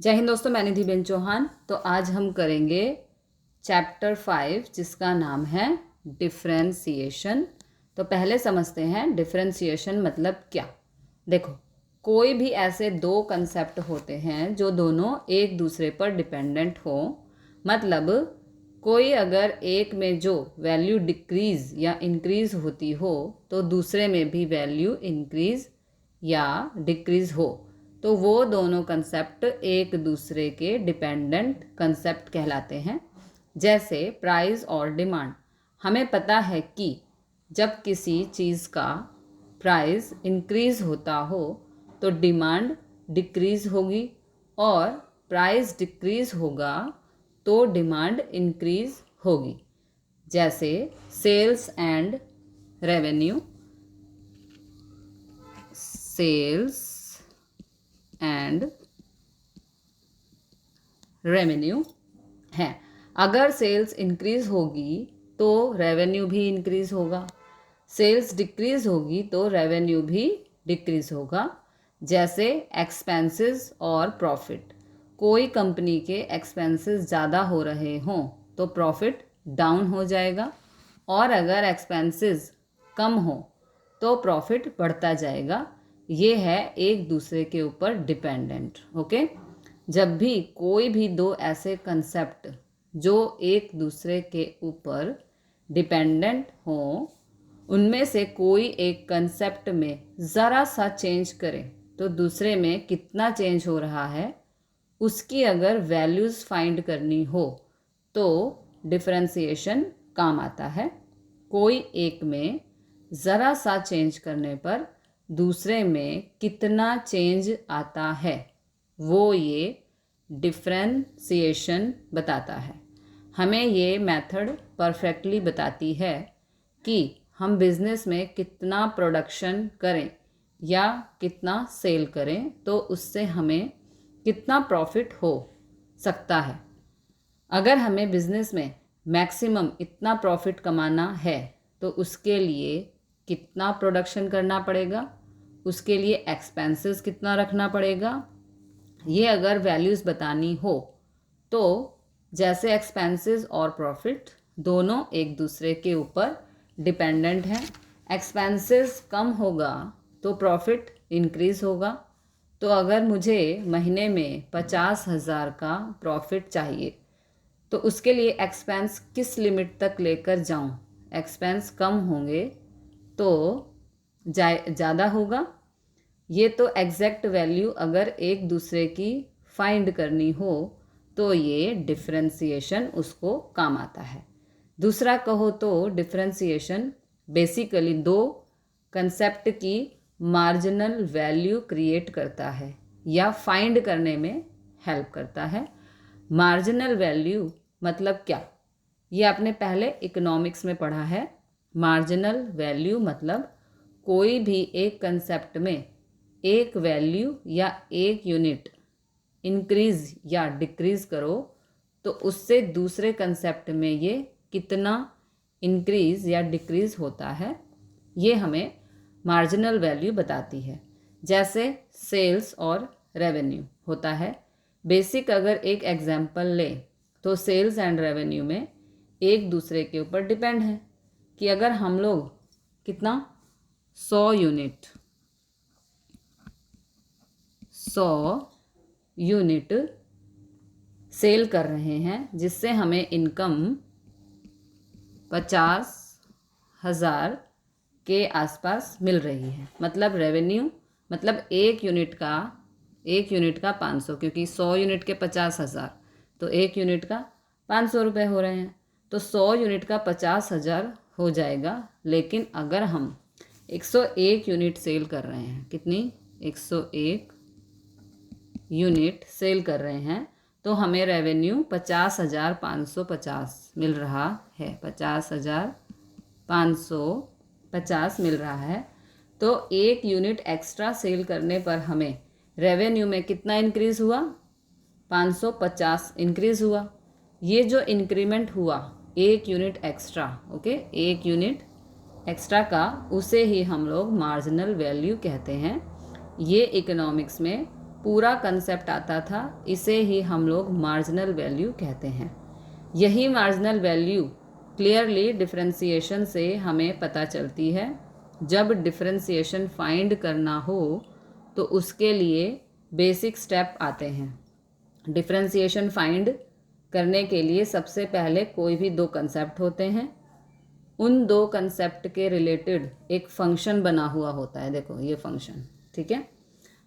जय हिंद दोस्तों, मैं निधिबेन चौहान। तो आज हम करेंगे चैप्टर 5 जिसका नाम है डिफरेंशिएशन। तो पहले समझते हैं डिफरेंशिएशन मतलब क्या। देखो, कोई भी ऐसे दो कंसेप्ट होते हैं जो दोनों एक दूसरे पर डिपेंडेंट हो। मतलब कोई अगर एक में जो वैल्यू डिक्रीज या इंक्रीज होती हो तो दूसरे में भी वैल्यू इंक्रीज या डिक्रीज हो, तो वो दोनों कंसेप्ट एक दूसरे के डिपेंडेंट कंसेप्ट कहलाते हैं। जैसे प्राइस और डिमांड। हमें पता है कि जब किसी चीज़ का प्राइस इंक्रीज होता हो तो डिमांड डिक्रीज होगी, और प्राइस डिक्रीज होगा तो डिमांड इंक्रीज होगी। जैसे sales and revenue. Sales and revenue है। अगर सेल्स इंक्रीज होगी तो रेवेन्यू भी इंक्रीज होगा, सेल्स डिक्रीज होगी तो रेवेन्यू भी डिक्रीज होगा। जैसे एक्सपेंसेस और प्रॉफिट। कोई कंपनी के एक्सपेंसेस ज़्यादा हो रहे हों तो प्रॉफिट डाउन हो जाएगा, और अगर एक्सपेंसेस कम हो तो प्रॉफिट बढ़ता जाएगा। ये है एक दूसरे के ऊपर डिपेंडेंट। ओके, जब भी कोई भी दो ऐसे कंसेप्ट जो एक दूसरे के ऊपर डिपेंडेंट हो, उनमें से कोई एक कंसेप्ट में ज़रा सा चेंज करें तो दूसरे में कितना चेंज हो रहा है उसकी अगर वैल्यूज़ फाइंड करनी हो तो डिफरेंशिएशन काम आता है। कोई एक में ज़रा सा चेंज करने पर दूसरे में कितना चेंज आता है वो ये डिफरेंशिएशन बताता है। हमें ये मेथड परफेक्टली बताती है कि हम बिज़नेस में कितना प्रोडक्शन करें या कितना सेल करें तो उससे हमें कितना प्रॉफिट हो सकता है। अगर हमें बिज़नेस में मैक्सिमम इतना प्रॉफिट कमाना है तो उसके लिए कितना प्रोडक्शन करना पड़ेगा, उसके लिए एक्सपेंसेस कितना रखना पड़ेगा। ये अगर वैल्यूज़ बतानी हो तो जैसे एक्सपेंसेस और प्रॉफिट दोनों एक दूसरे के ऊपर डिपेंडेंट हैं। एक्सपेंसेस कम होगा तो प्रॉफिट इंक्रीज होगा। तो अगर मुझे महीने में 50,000 का प्रॉफिट चाहिए तो उसके लिए एक्सपेंस किस लिमिट तक लेकर जाऊं। एक्सपेंस कम होंगे तो ज़्यादा होगा। ये तो एग्जैक्ट वैल्यू अगर एक दूसरे की फाइंड करनी हो तो ये डिफरेंशिएशन उसको काम आता है। दूसरा कहो तो डिफरेंशिएशन बेसिकली दो कंसेप्ट की मार्जिनल वैल्यू क्रिएट करता है या फाइंड करने में हेल्प करता है। मार्जिनल वैल्यू मतलब क्या, ये आपने पहले इकोनॉमिक्स में पढ़ा है। मार्जिनल वैल्यू मतलब कोई भी एक कंसेप्ट में एक वैल्यू या एक यूनिट इंक्रीज या डिक्रीज करो तो उससे दूसरे कंसेप्ट में ये कितना इंक्रीज या डिक्रीज होता है, ये हमें मार्जिनल वैल्यू बताती है। जैसे सेल्स और रेवेन्यू होता है। बेसिक अगर एक एग्जांपल ले तो सेल्स एंड रेवेन्यू में एक दूसरे के ऊपर डिपेंड है कि अगर हम लोग कितना 100 यूनिट सेल कर रहे हैं जिससे हमें इनकम 50,000 के आसपास मिल रही है। मतलब रेवेन्यू मतलब एक यूनिट का 500, क्योंकि 100 यूनिट के 50,000 तो एक यूनिट का 500 रुपये हो रहे हैं। तो 100 यूनिट का 50,000 हो जाएगा। लेकिन अगर हम 101 यूनिट सेल कर रहे हैं, कितनी 101 यूनिट सेल कर रहे हैं तो हमें रेवेन्यू 50,550 मिल रहा है। 50,550 मिल रहा है। तो एक यूनिट एक्स्ट्रा सेल करने पर हमें रेवेन्यू में कितना इंक्रीज़ हुआ, 550 इंक्रीज़ हुआ। ये जो इंक्रीमेंट हुआ एक यूनिट एक्स्ट्रा, ओके, एक यूनिट एक्स्ट्रा का, उसे ही हम लोग मार्जिनल वैल्यू कहते हैं। ये इकोनॉमिक्स में पूरा कंसेप्ट आता था, इसे ही हम लोग मार्जिनल वैल्यू कहते हैं। यही मार्जिनल वैल्यू क्लियरली डिफरेंशिएशन से हमें पता चलती है। जब डिफरेंशिएशन फाइंड करना हो तो उसके लिए बेसिक स्टेप आते हैं। डिफरेंशिएशन फाइंड करने के लिए सबसे पहले कोई भी दो कंसेप्ट होते हैं, उन दो कंसेप्ट के रिलेटेड एक फंक्शन बना हुआ होता है। देखो ये फंक्शन, ठीक है।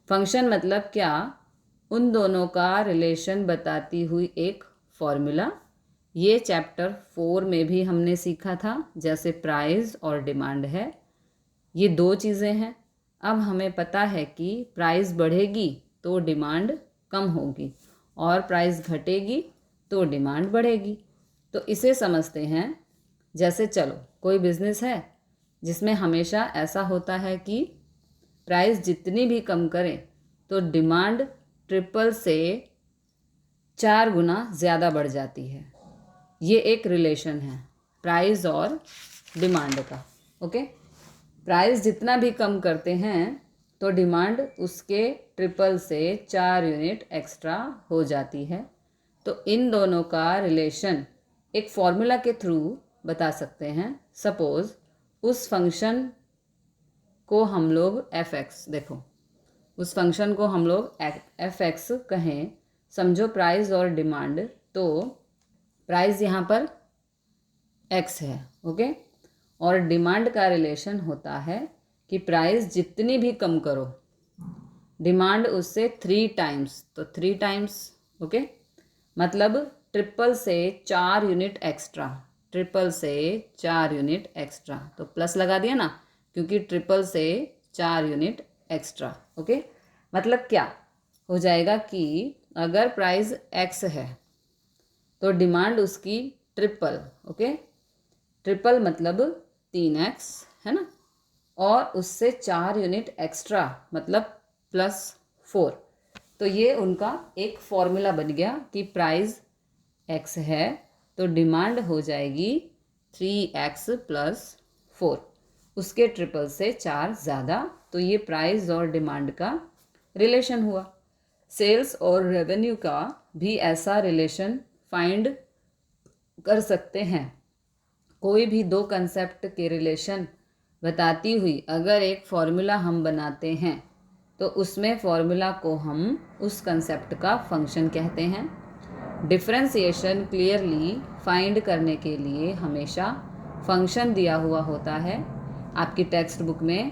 फंक्शन मतलब क्या? उन दोनों का रिलेशन बताती हुई एक फॉर्मूला। ये चैप्टर 4 में भी हमने सीखा था, जैसे प्राइस और डिमांड है, ये दो चीज़ें हैं। अब हमें पता है कि प्राइस बढ़ेगी तो डिमांड कम होगी और प्राइस घटेगी तो डिमांड बढ़ेगी। तो इसे समझते हैं। जैसे चलो कोई बिजनेस है जिसमें हमेशा ऐसा होता है कि प्राइस जितनी भी कम करें तो डिमांड ट्रिपल से 4 गुना ज़्यादा बढ़ जाती है। ये एक रिलेशन है प्राइस और डिमांड का। ओके, प्राइस जितना भी कम करते हैं तो डिमांड उसके ट्रिपल से 4 यूनिट एक्स्ट्रा हो जाती है। तो इन दोनों का रिलेशन एक फॉर्मूला के थ्रू बता सकते हैं। सपोज उस फंक्शन को हम लोग एफ एक्स, देखो उस फंक्शन को हम लोग एफ एक्स कहें। समझो प्राइस और डिमांड, तो प्राइस यहाँ पर एक्स है, ओके, और डिमांड का रिलेशन होता है कि प्राइस जितनी भी कम करो डिमांड उससे 3 टाइम्स, तो 3 टाइम्स, ओके, मतलब ट्रिपल से 4 यूनिट एक्स्ट्रा, ट्रिपल से 4 यूनिट एक्स्ट्रा, तो प्लस लगा दिया ना, क्योंकि ट्रिपल से 4 यूनिट एक्स्ट्रा। ओके, मतलब क्या हो जाएगा कि अगर प्राइस एक्स है तो डिमांड उसकी ट्रिपल, ओके, ट्रिपल मतलब 3x है ना, और उससे 4 यूनिट एक्स्ट्रा मतलब +4। तो ये उनका एक फॉर्मूला बन गया कि प्राइस x है तो डिमांड हो जाएगी 3x + 4, उसके ट्रिपल से 4 ज़्यादा। तो ये प्राइस और डिमांड का रिलेशन हुआ। सेल्स और रेवेन्यू का भी ऐसा रिलेशन फाइंड कर सकते हैं। कोई भी दो कंसेप्ट के रिलेशन बताती हुई अगर एक फॉर्मूला हम बनाते हैं तो उसमें फॉर्मूला को हम उस कंसेप्ट का फंक्शन कहते हैं। डिफरेंशिएशन क्लियरली फाइंड करने के लिए हमेशा फंक्शन दिया हुआ होता है आपकी टेक्स्ट बुक में।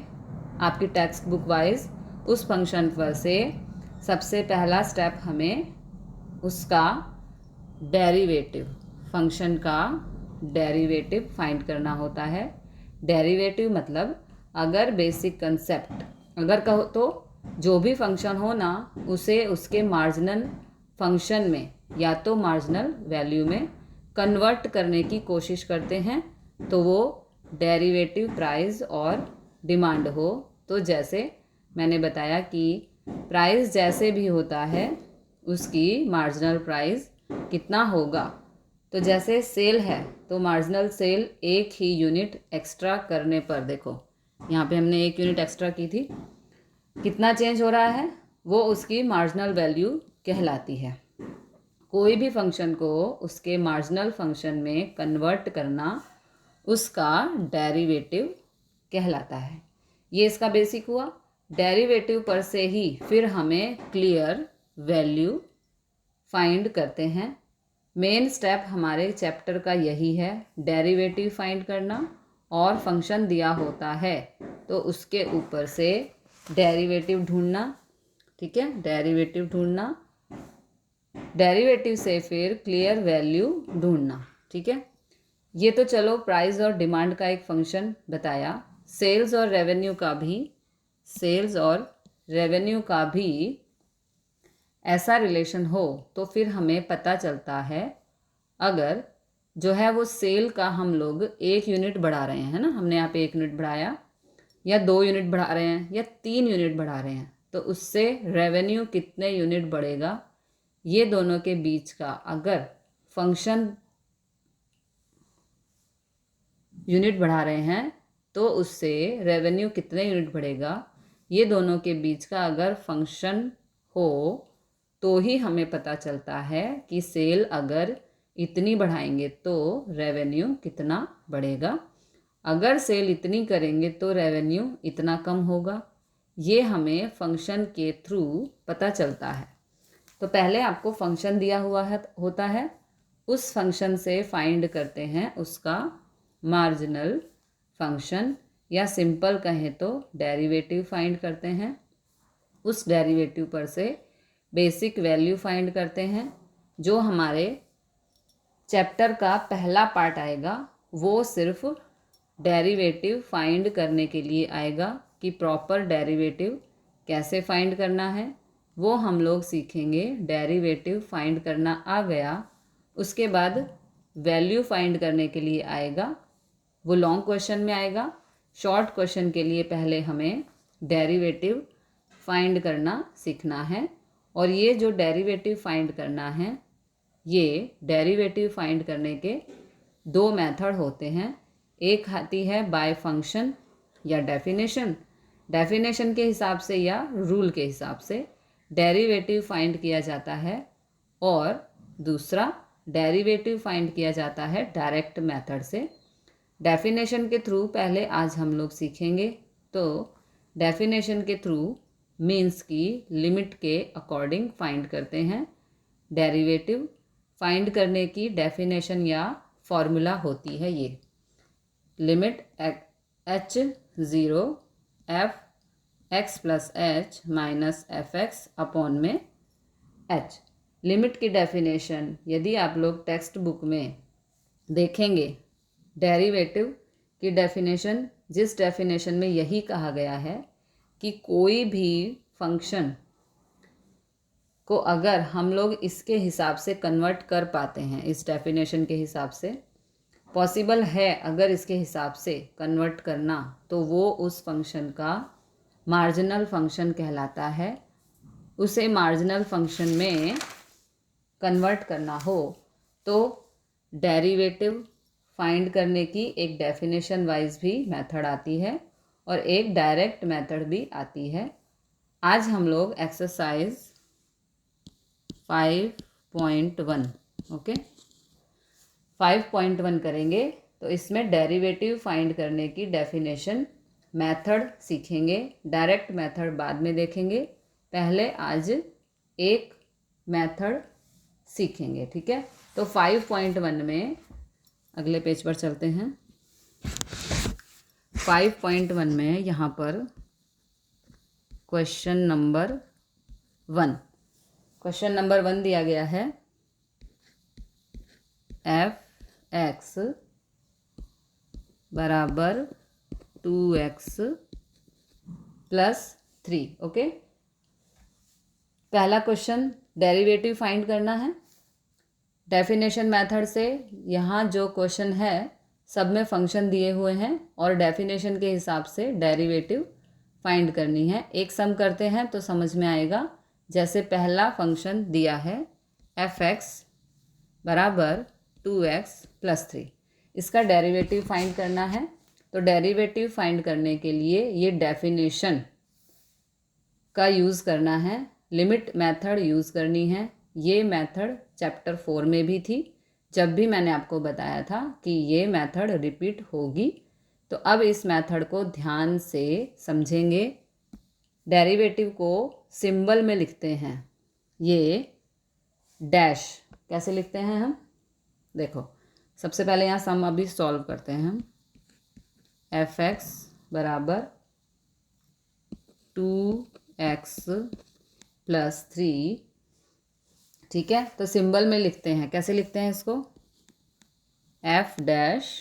आपकी टेक्स्ट बुक वाइज उस फंक्शन पर से सबसे पहला स्टेप हमें उसका डेरिवेटिव, फंक्शन का डेरिवेटिव फाइंड करना होता है। डेरिवेटिव मतलब अगर बेसिक कंसेप्ट, अगर कहो तो जो भी फंक्शन हो ना उसे उसके मार्जिनल फंक्शन में या तो मार्जिनल वैल्यू में कन्वर्ट करने की कोशिश करते हैं तो वो डेरिवेटिव प्राइस और डिमांड हो। तो जैसे मैंने बताया कि प्राइस जैसे भी होता है उसकी मार्जिनल प्राइस कितना होगा। तो जैसे सेल है तो मार्जिनल सेल एक ही यूनिट एक्स्ट्रा करने पर, देखो यहाँ पे हमने 1 यूनिट एक्स्ट्रा की थी, कितना चेंज हो रहा है, वो उसकी मार्जिनल वैल्यू कहलाती है। कोई भी फंक्शन को उसके मार्जिनल फंक्शन में कन्वर्ट करना उसका डेरिवेटिव कहलाता है। ये इसका बेसिक हुआ। डेरिवेटिव पर से ही फिर हमें क्लियर वैल्यू फाइंड करते हैं। मेन स्टेप हमारे चैप्टर का यही है, डेरिवेटिव फाइंड करना, और फंक्शन दिया होता है तो उसके ऊपर से डेरिवेटिव ढूंढना। ठीक है, डेरिवेटिव ढूंढना, डेरिवेटिव से फिर क्लियर वैल्यू ढूंढना। ठीक है, ये तो चलो प्राइस और डिमांड का एक फंक्शन बताया। सेल्स और रेवेन्यू का भी, सेल्स और रेवेन्यू का भी ऐसा रिलेशन हो तो फिर हमें पता चलता है, अगर जो है वो सेल का हम लोग 1 यूनिट बढ़ा रहे हैं ना, हमने यहाँ पे 1 यूनिट बढ़ाया, या 2 यूनिट बढ़ा रहे हैं, या 3 यूनिट बढ़ा रहे हैं, तो उससे रेवेन्यू कितने यूनिट बढ़ेगा, ये दोनों के बीच का अगर फंक्शन यूनिट बढ़ा रहे हैं तो उससे रेवेन्यू कितने यूनिट बढ़ेगा, ये दोनों के बीच का अगर फंक्शन हो तो ही हमें पता चलता है कि सेल अगर इतनी बढ़ाएंगे तो रेवेन्यू कितना बढ़ेगा, अगर सेल इतनी करेंगे तो रेवेन्यू इतना कम होगा। ये हमें फंक्शन के थ्रू पता चलता है। तो पहले आपको फंक्शन दिया हुआ है होता है, उस फंक्शन से फाइंड करते हैं उसका मार्जिनल फंक्शन, या सिंपल कहें तो डेरिवेटिव फाइंड करते हैं। उस डेरिवेटिव पर से बेसिक वैल्यू फाइंड करते हैं। जो हमारे चैप्टर का पहला पार्ट आएगा वो सिर्फ डेरिवेटिव फाइंड करने के लिए आएगा कि प्रॉपर डेरिवेटिव कैसे फाइंड करना है, वो हम लोग सीखेंगे। डेरिवेटिव फाइंड करना आ गया, उसके बाद वैल्यू फाइंड करने के लिए आएगा, वो लॉन्ग क्वेश्चन में आएगा। शॉर्ट क्वेश्चन के लिए पहले हमें डेरिवेटिव फाइंड करना सीखना है। और ये जो डेरिवेटिव फाइंड करना है, ये डेरिवेटिव फाइंड करने के दो मेथड होते हैं। एक आती है बाय फंक्शन या डेफिनेशन, डेफिनेशन के हिसाब से या रूल के हिसाब से डेरिवेटिव फाइंड किया जाता है, और दूसरा डेरिवेटिव फाइंड किया जाता है डायरेक्ट मेथड से। डेफिनेशन के थ्रू पहले आज हम लोग सीखेंगे। तो डेफिनेशन के थ्रू मीन्स की लिमिट के अकॉर्डिंग फाइंड करते हैं। डेरिवेटिव फाइंड करने की डेफिनेशन या फॉर्मूला होती है ये, limit h zero F X plus H minus F X upon में h। लिमिट की डेफिनेशन यदि आप लोग टेक्स्ट बुक में देखेंगे, डेरिवेटिव की डेफिनेशन, जिस डेफिनेशन में यही कहा गया है कि कोई भी फंक्शन को अगर हम लोग इसके हिसाब से कन्वर्ट कर पाते हैं, इस डेफिनेशन के हिसाब से पॉसिबल है अगर इसके हिसाब से कन्वर्ट करना, तो वो उस फंक्शन का मार्जिनल फंक्शन कहलाता है। उसे मार्जिनल फंक्शन में कन्वर्ट करना हो तो डेरिवेटिव फाइंड करने की एक डेफिनेशन वाइज भी मेथड आती है और एक डायरेक्ट मेथड भी आती है। आज हम लोग एक्सरसाइज 5.1 ओके 5.1 करेंगे। तो इसमें डेरिवेटिव फाइंड करने की डेफिनेशन मेथड सीखेंगे, डायरेक्ट मेथड बाद में देखेंगे। पहले आज एक मेथड सीखेंगे, ठीक है। तो 5.1 में अगले पेज पर चलते हैं। 5.1 में यहाँ पर क्वेश्चन नंबर 1 दिया गया है, एफ एक्स बराबर 2x प्लस 3। ओके, पहला क्वेश्चन डेरिवेटिव फाइंड करना है डेफिनेशन मेथड से। यहाँ जो क्वेश्चन है सब में फंक्शन दिए हुए हैं और डेफिनेशन के हिसाब से डेरिवेटिव फाइंड करनी है। एक सम करते हैं तो समझ में आएगा। जैसे पहला फंक्शन दिया है एफ एक्स बराबर 2x प्लस 3, इसका डेरिवेटिव फाइंड करना है। तो डेरिवेटिव फाइंड करने के लिए ये डेफिनेशन का यूज़ करना है, लिमिट मेथड यूज़ करनी है। ये मेथड चैप्टर 4 में भी थी, जब भी मैंने आपको बताया था कि ये मेथड रिपीट होगी। तो अब इस मेथड को ध्यान से समझेंगे। डेरिवेटिव को सिंबल में लिखते हैं, ये डैश कैसे लिखते हैं हम, देखो सबसे पहले यहाँ सम अभी सॉल्व करते हैं हम। एफ एक्स बराबर 2x प्लस 3, ठीक है। तो सिंबल में लिखते हैं, कैसे लिखते हैं इसको, एफ डैश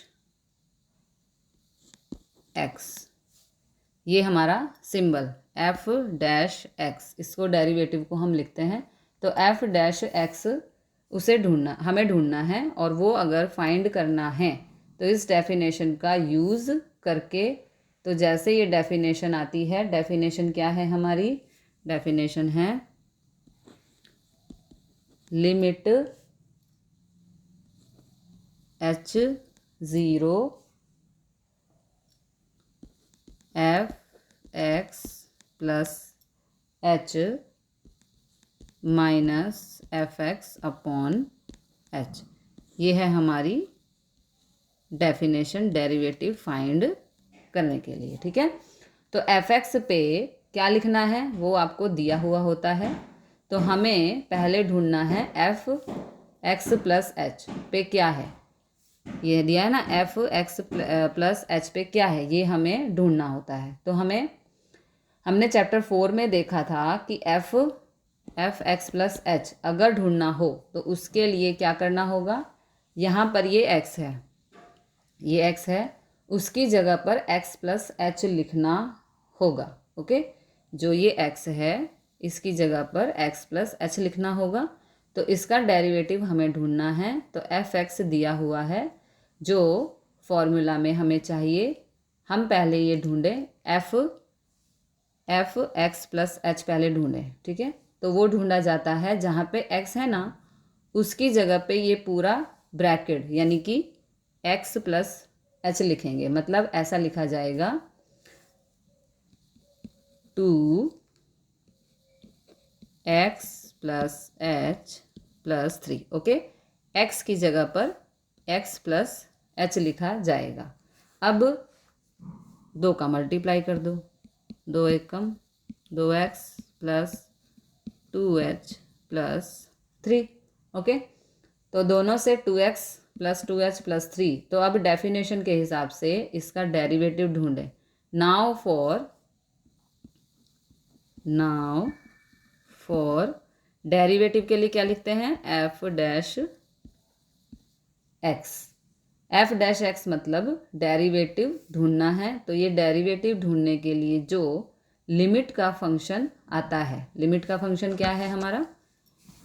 एक्स, ये हमारा सिंबल एफ डैश एक्स, इसको डेरिवेटिव को हम लिखते हैं। तो एफ डैश एक्स उसे हमें ढूंढना है, और वो अगर फाइंड करना है तो इस डेफिनेशन का यूज़ करके, तो जैसे ये डेफिनेशन आती है, डेफिनेशन क्या है हमारी, डेफिनेशन है limit h zero F X plus h minus F X upon H. ये है हमारी डेफिनेशन डेरिवेटिव फाइंड करने के लिए, ठीक है। तो एफ एक्स पे क्या लिखना है वो आपको दिया हुआ होता है, तो हमें पहले ढूंढना है एफ एक्स प्लस एच पे क्या है। ये दिया है ना, एफ एक्स प्लस एच पे क्या है, ये हमें ढूंढना होता है। तो हमने चैप्टर 4 में देखा था कि एफ एक्स प्लस एच अगर ढूंढना हो तो उसके लिए क्या करना होगा, यहाँ पर ये एक्स है, ये एक्स है, उसकी जगह पर एक्स प्लस एच लिखना होगा। ओके, जो ये एक्स है इसकी जगह पर एक्स प्लस एच लिखना होगा। तो इसका डेरिवेटिव हमें ढूंढना है, तो एफ एक्स दिया हुआ है जो फॉर्मूला में हमें चाहिए। हम पहले ये ढूंढें, एफ एक्स प्लस एच पहले ढूंढें, ठीक है। तो वो ढूंढा जाता है जहाँ पे एक्स है ना, उसकी जगह पे ये पूरा ब्रैकेट यानी कि एक्स प्लस एच लिखेंगे। मतलब ऐसा लिखा जाएगा 2x plus H plus 3। Okay, X की जगह पर एक्स प्लस एच लिखा जाएगा। अब 2 का मल्टीप्लाई कर दो, 2 एकम 2x plus 2h plus 3। Okay, तो दोनों से 2x प्लस 2h प्लस 3। तो अब डेफिनेशन के हिसाब से इसका डेरिवेटिव ढूंढें। नाउ फॉर डेरिवेटिव के लिए क्या लिखते हैं, F dash x. F dash x मतलब डेरिवेटिव ढूंढना है। तो ये डेरिवेटिव ढूंढने के लिए जो लिमिट का फंक्शन आता है, लिमिट का फंक्शन क्या है हमारा,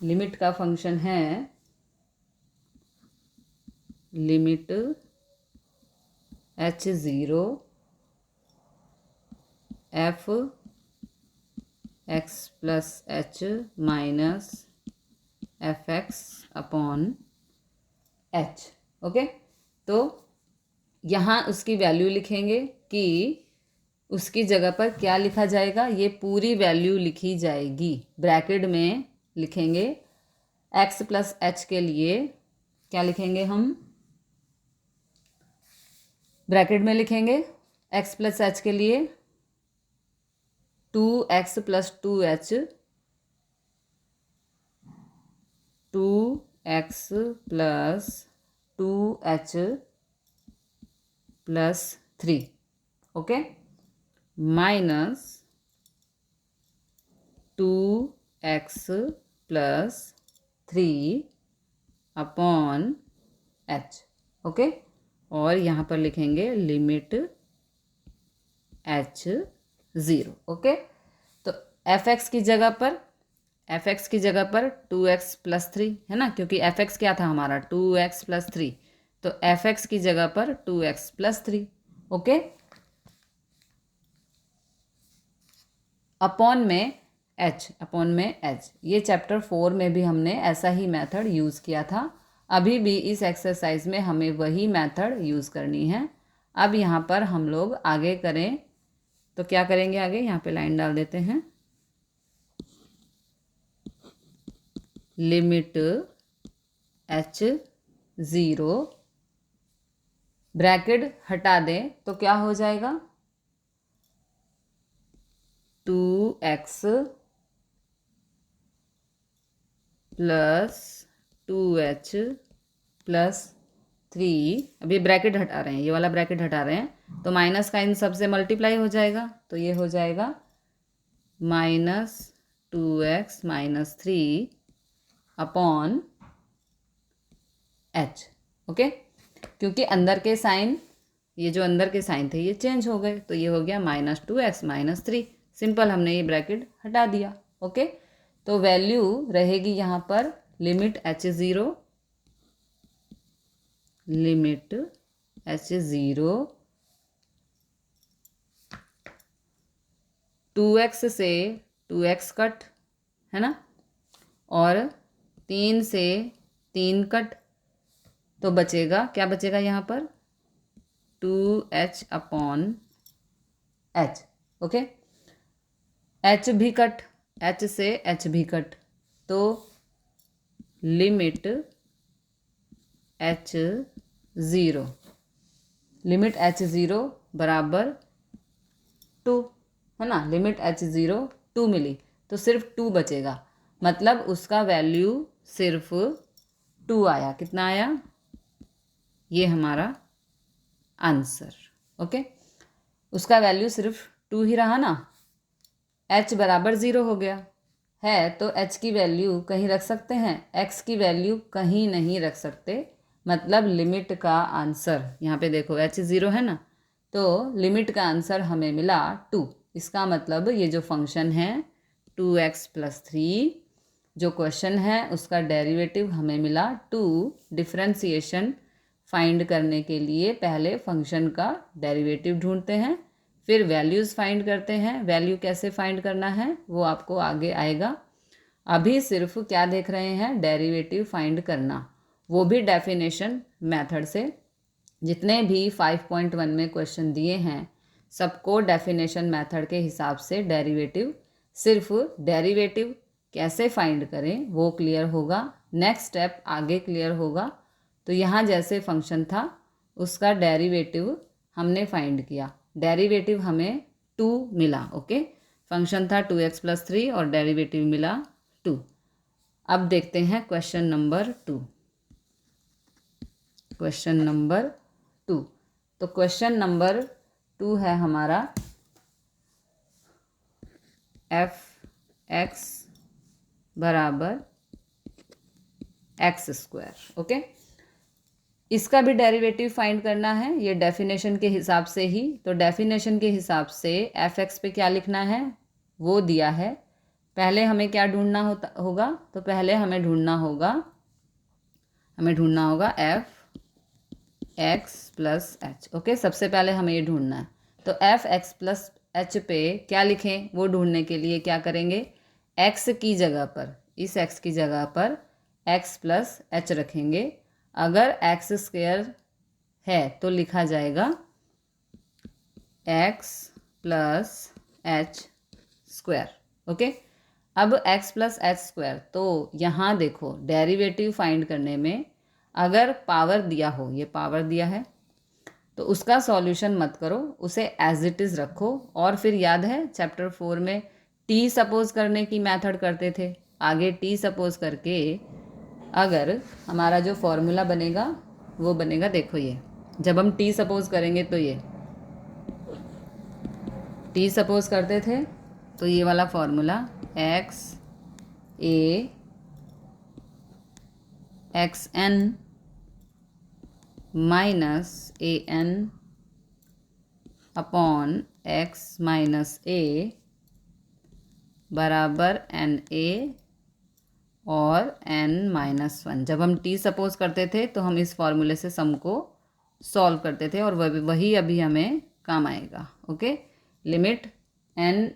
लिमिट का फंक्शन है limit h0 F X plus H minus F X upon H. Okay, तो यहाँ उसकी वैल्यू लिखेंगे कि उसकी जगह पर क्या लिखा जाएगा, ये पूरी वैल्यू लिखी जाएगी। ब्रैकेट में लिखेंगे एक्स प्लस एच के लिए क्या लिखेंगे हम, ब्रैकेट में लिखेंगे एक्स प्लस एच के लिए 2x plus 2h, 2x plus 2h plus 3। Okay, minus 2x plus 3 upon h। Okay, और यहाँ पर लिखेंगे लिमिट h0। ओके, तो एफ एक्स की जगह पर 2x प्लस 3 है ना, क्योंकि एफ एक्स क्या था हमारा 2x प्लस 3, तो एफ एक्स की जगह पर 2x प्लस 3। ओके, अपॉन में h। ये चैप्टर 4 में भी हमने ऐसा ही मेथड यूज़ किया था। अभी भी इस एक्सरसाइज में हमें वही मेथड यूज़ करनी है। अब यहाँ पर हम लोग आगे करें तो क्या करेंगे, आगे यहाँ पे लाइन डाल देते हैं, लिमिट h0, ब्रैकेट हटा दें तो क्या हो जाएगा 2x प्लस 2h प्लस 3। अभी ब्रैकेट हटा रहे हैं, ये वाला ब्रैकेट हटा रहे हैं, तो माइनस का इन सब से मल्टीप्लाई हो जाएगा। तो ये हो जाएगा minus 2x minus 3 upon h। Okay, क्योंकि अंदर के साइन, ये जो अंदर के साइन थे ये चेंज हो गए, तो ये हो गया माइनस 2x माइनस 3। सिंपल, हमने ये ब्रैकेट हटा दिया। ओके, तो वैल्यू रहेगी यहाँ पर limit h0, limit h0 2x से 2x कट है ना, और 3 से 3 कट, तो बचेगा क्या, बचेगा यहाँ पर 2h upon h। Okay, h भी कट, h से h भी कट, तो लिमिट h0 बराबर 2 है ना, लिमिट h0 2 मिली तो सिर्फ 2 बचेगा, मतलब उसका वैल्यू सिर्फ 2 आया। कितना आया? ये हमारा आंसर। ओके, उसका वैल्यू सिर्फ 2 ही रहा ना, h बराबर 0 हो गया है तो h की वैल्यू कहीं रख सकते हैं, x की वैल्यू कहीं नहीं रख सकते, मतलब लिमिट का आंसर यहाँ पे देखो h0 है ना, तो लिमिट का आंसर हमें मिला 2। इसका मतलब ये जो फंक्शन है 2x + 3, जो क्वेश्चन है उसका डेरिवेटिव हमें मिला 2। डिफरेंशिएशन फाइंड करने के लिए पहले फंक्शन का डेरिवेटिव ढूंढते हैं, फिर वैल्यूज़ फाइंड करते हैं। वैल्यू कैसे फाइंड करना है वो आपको आगे आएगा। अभी सिर्फ क्या देख रहे हैं? डेरिवेटिव फाइंड करना, वो भी डेफिनेशन मेथड से। जितने भी 5.1 में क्वेश्चन दिए हैं सबको डेफिनेशन मेथड के हिसाब से डेरिवेटिव, सिर्फ डेरिवेटिव कैसे फाइंड करें वो क्लियर होगा, नेक्स्ट स्टेप आगे क्लियर होगा। तो यहाँ जैसे फंक्शन था उसका डेरिवेटिव हमने फाइंड किया, डेरिवेटिव हमें 2 मिला। ओके, फंक्शन था 2x + 3 और डेरिवेटिव मिला 2। अब देखते हैं क्वेश्चन नंबर 2। क्वेश्चन नंबर 2, तो क्वेश्चन नंबर 2 है हमारा f(x) बराबर x²। ओके, इसका भी डेरिवेटिव फाइंड करना है, ये डेफिनेशन के हिसाब से ही। तो डेफिनेशन के हिसाब से f(x) पे क्या लिखना है वो दिया है। पहले हमें क्या ढूंढना होगा? तो पहले हमें ढूंढना होगा f(x + h). ओके, सबसे पहले हमें ये ढूंढना है। तो f(x + h) पे क्या लिखें वो ढूंढने के लिए क्या करेंगे? x की जगह पर, इस x की जगह पर x + h रखेंगे। अगर x² है तो लिखा जाएगा x + h²। ओके, अब x + h², तो यहाँ देखो डेरिवेटिव फाइंड करने में अगर पावर दिया हो, ये पावर दिया है तो उसका सॉल्यूशन मत करो, उसे एज इट इज़ रखो। और फिर याद है चैप्टर 4 में t सपोज करने की मेथड करते थे। आगे t सपोज करके अगर हमारा जो फॉर्मूला बनेगा वो बनेगा, देखो ये जब हम t सपोज करेंगे तो ये t सपोज करते थे तो ये वाला formula x a xn minus an upon x minus a बराबर na और n-1। जब हम t सपोज करते थे तो हम इस फॉर्मूले से सम को सॉल्व करते थे और वही अभी हमें काम आएगा। Okay, limit na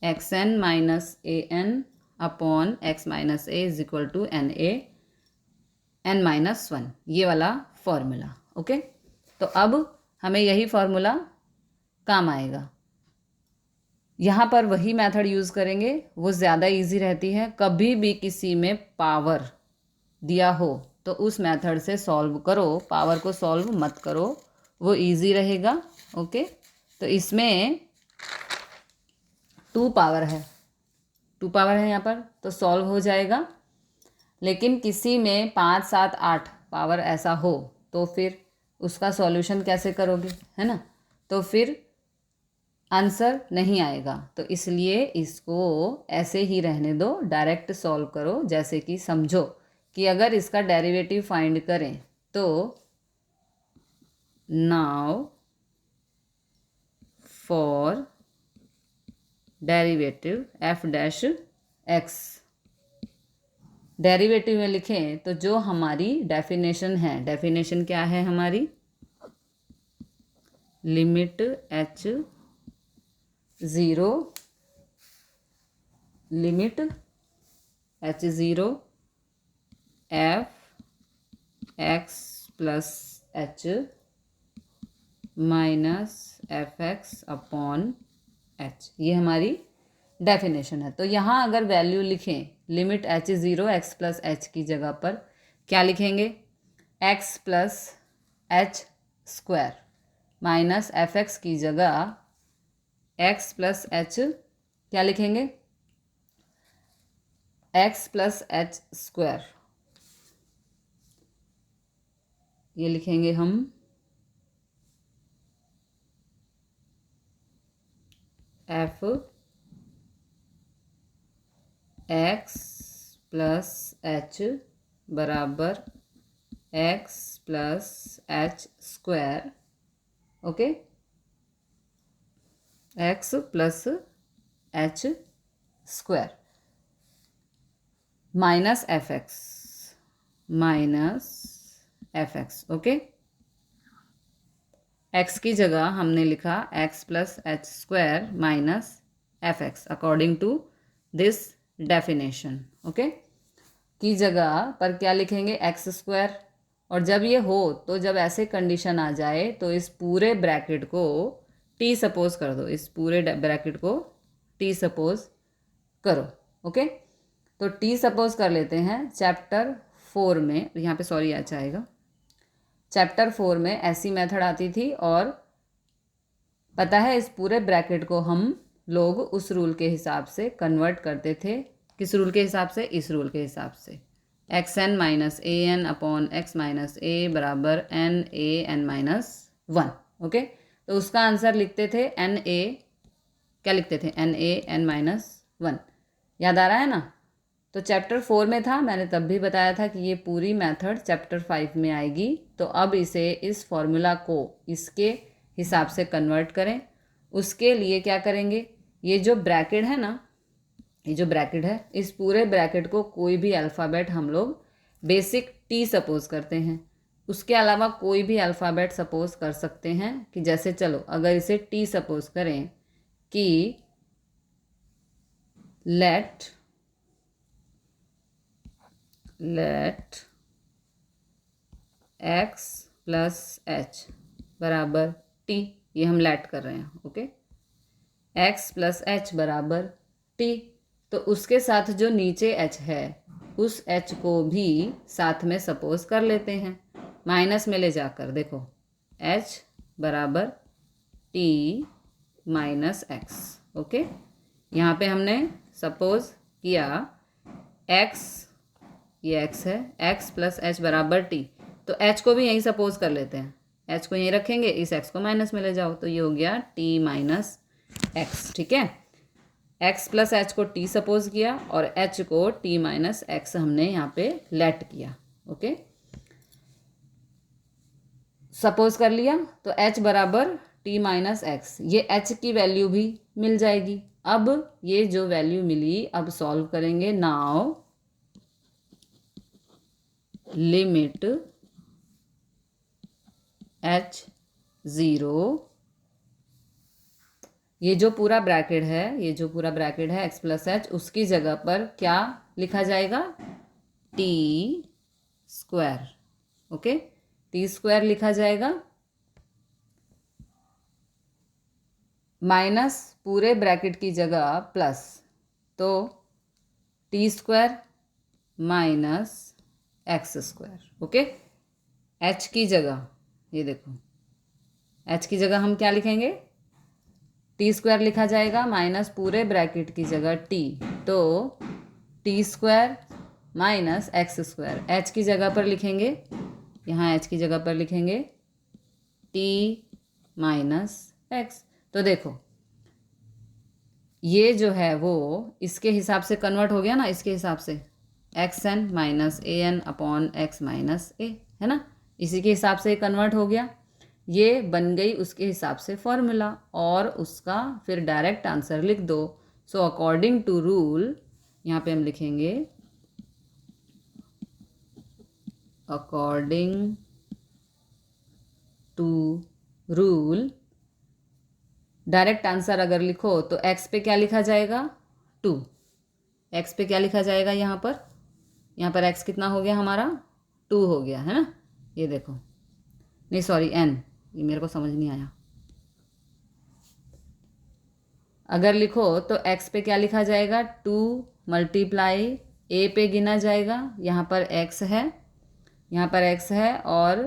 xn minus an upon x minus a is equal to na n-1, ये वाला फॉर्मूला। ओके, तो अब हमें यही फॉर्मूला काम आएगा। यहाँ पर वही मेथड यूज़ करेंगे, वो ज़्यादा इजी रहती है। कभी भी किसी में पावर दिया हो तो उस मेथड से सॉल्व करो, पावर को सॉल्व मत करो, वो इजी रहेगा। ओके, तो इसमें 2 पावर है, 2 पावर है यहाँ पर तो सॉल्व हो जाएगा। लेकिन किसी में 5, 7, 8 पावर ऐसा हो तो फिर उसका सॉल्यूशन कैसे करोगे, है ना, तो फिर आंसर नहीं आएगा। तो इसलिए इसको ऐसे ही रहने दो, डायरेक्ट सॉल्व करो। जैसे कि समझो कि अगर इसका डेरिवेटिव फाइंड करें तो now for derivative f'(x), derivative में लिखें तो जो हमारी डेफिनेशन है, डेफिनेशन क्या है हमारी? Limit h0 f(x + h minus f(x) upon h, ये हमारी डेफिनेशन है। तो यहाँ अगर वैल्यू लिखें, limit h is 0, x plus H की जगह पर क्या लिखेंगे, x plus H square minus F x की जगह x प्लस एच क्या लिखेंगे, x प्लस एच स्क्वायर, ये लिखेंगे हम एफ एक्स प्लस एच बराबर X plus H square, okay, X plus H square minus F X, okay. X की जगह हमने लिखा X plus H square minus F X according to this definition, okay. की जगह पर क्या लिखेंगे, एक्स स्क्वायर। और जब ये हो तो जब ऐसे कंडीशन आ जाए तो इस पूरे ब्रैकेट को टी सपोज कर दो, इस पूरे ब्रैकेट को टी सपोज करो, ओके। तो टी सपोज कर लेते हैं। चैप्टर 4 में, यहाँ पे सॉरी आ जाएगा, चैप्टर 4 में ऐसी मेथड आती थी और पता है इस पूरे ब्रैकेट को हम लोग उस रूल के हिसाब से कन्वर्ट करते थे। किस रूल के हिसाब से, इस रूल के हिसाब से, X N minus A N upon X minus A बराबर N A N minus 1, okay. तो उसका आंसर लिखते थे एन ए, क्या लिखते थे, एन ए एन माइनस 1, याद आ रहा है ना। तो चैप्टर 4 में था, मैंने तब भी बताया था कि ये पूरी मेथड चैप्टर 5 में आएगी। तो अब इसे, इस फॉर्मूला को इसके हिसाब से कन्वर्ट करें। उसके लिए क्या करेंगे, ये जो ब्रैकेट है ना, ये जो ब्रैकेट है, इस पूरे ब्रैकेट को कोई भी अल्फ़ाबेट हम लोग बेसिक टी सपोज करते हैं। उसके अलावा कोई भी अल्फ़ाबेट सपोज कर सकते हैं कि जैसे चलो अगर इसे टी सपोज करें कि लेट एक्स प्लस एच बराबर टी, ये हम लेट कर रहे हैं, ओके। एक्स प्लस एच बराबर टी, तो उसके साथ जो नीचे एच है उस एच को भी साथ में सपोज कर लेते हैं, माइनस में ले जाकर। देखो एच बराबर टी माइनस एक्स, ओके। यहाँ पे हमने सपोज किया एक्स, ये एक्स है, एक्स प्लस एच बराबर टी, तो एच को भी यहीं सपोज कर लेते हैं, एच को यहीं रखेंगे, इस एक्स को माइनस में ले जाओ, तो ये हो गया टी माइनस एक्स, ठीक है। एक्स प्लस एच को टी सपोज किया और एच को टी माइनस एक्स हमने यहाँ पे लेट किया, ओके। सपोज कर लिया तो एच बराबर टी माइनस एक्स, ये एच की वैल्यू भी मिल जाएगी। अब ये जो वैल्यू मिली, अब सॉल्व करेंगे। नाउ लिमिट एच 0, ये जो पूरा ब्रैकेट है, ये जो पूरा ब्रैकेट है एक्स प्लस एच, उसकी जगह पर क्या लिखा जाएगा, T square, okay, T square लिखा जाएगा माइनस पूरे ब्रैकेट की जगह प्लस, तो T square minus x square, okay. H की जगह, ये देखो एच की जगह हम क्या लिखेंगे, टी स्क्वायर लिखा जाएगा माइनस पूरे ब्रैकेट की जगह टी, तो T square minus x square. H की जगह पर लिखेंगे, यहाँ एच की जगह पर लिखेंगे टी माइनस एक्स। तो देखो ये जो है वो इसके हिसाब से कन्वर्ट हो गया ना, इसके हिसाब से X N minus A N upon X minus ए, है ना, इसी के हिसाब से कन्वर्ट हो गया। ये बन गई उसके हिसाब से फॉर्मूला और उसका फिर डायरेक्ट आंसर लिख दो। सो अकॉर्डिंग टू रूल, यहाँ पे हम लिखेंगे according to rule, direct answer अगर लिखो तो एक्स पे क्या लिखा जाएगा, 2, एक्स पे क्या लिखा जाएगा, यहाँ पर एक्स कितना हो गया हमारा, 2 हो गया, है ना। ये देखो, नहीं सॉरी एन, ये मेरे को समझ नहीं आया, अगर लिखो तो x पे क्या लिखा जाएगा, 2 मल्टीप्लाई a पे गिना जाएगा, यहाँ पर x है, यहाँ पर x है, और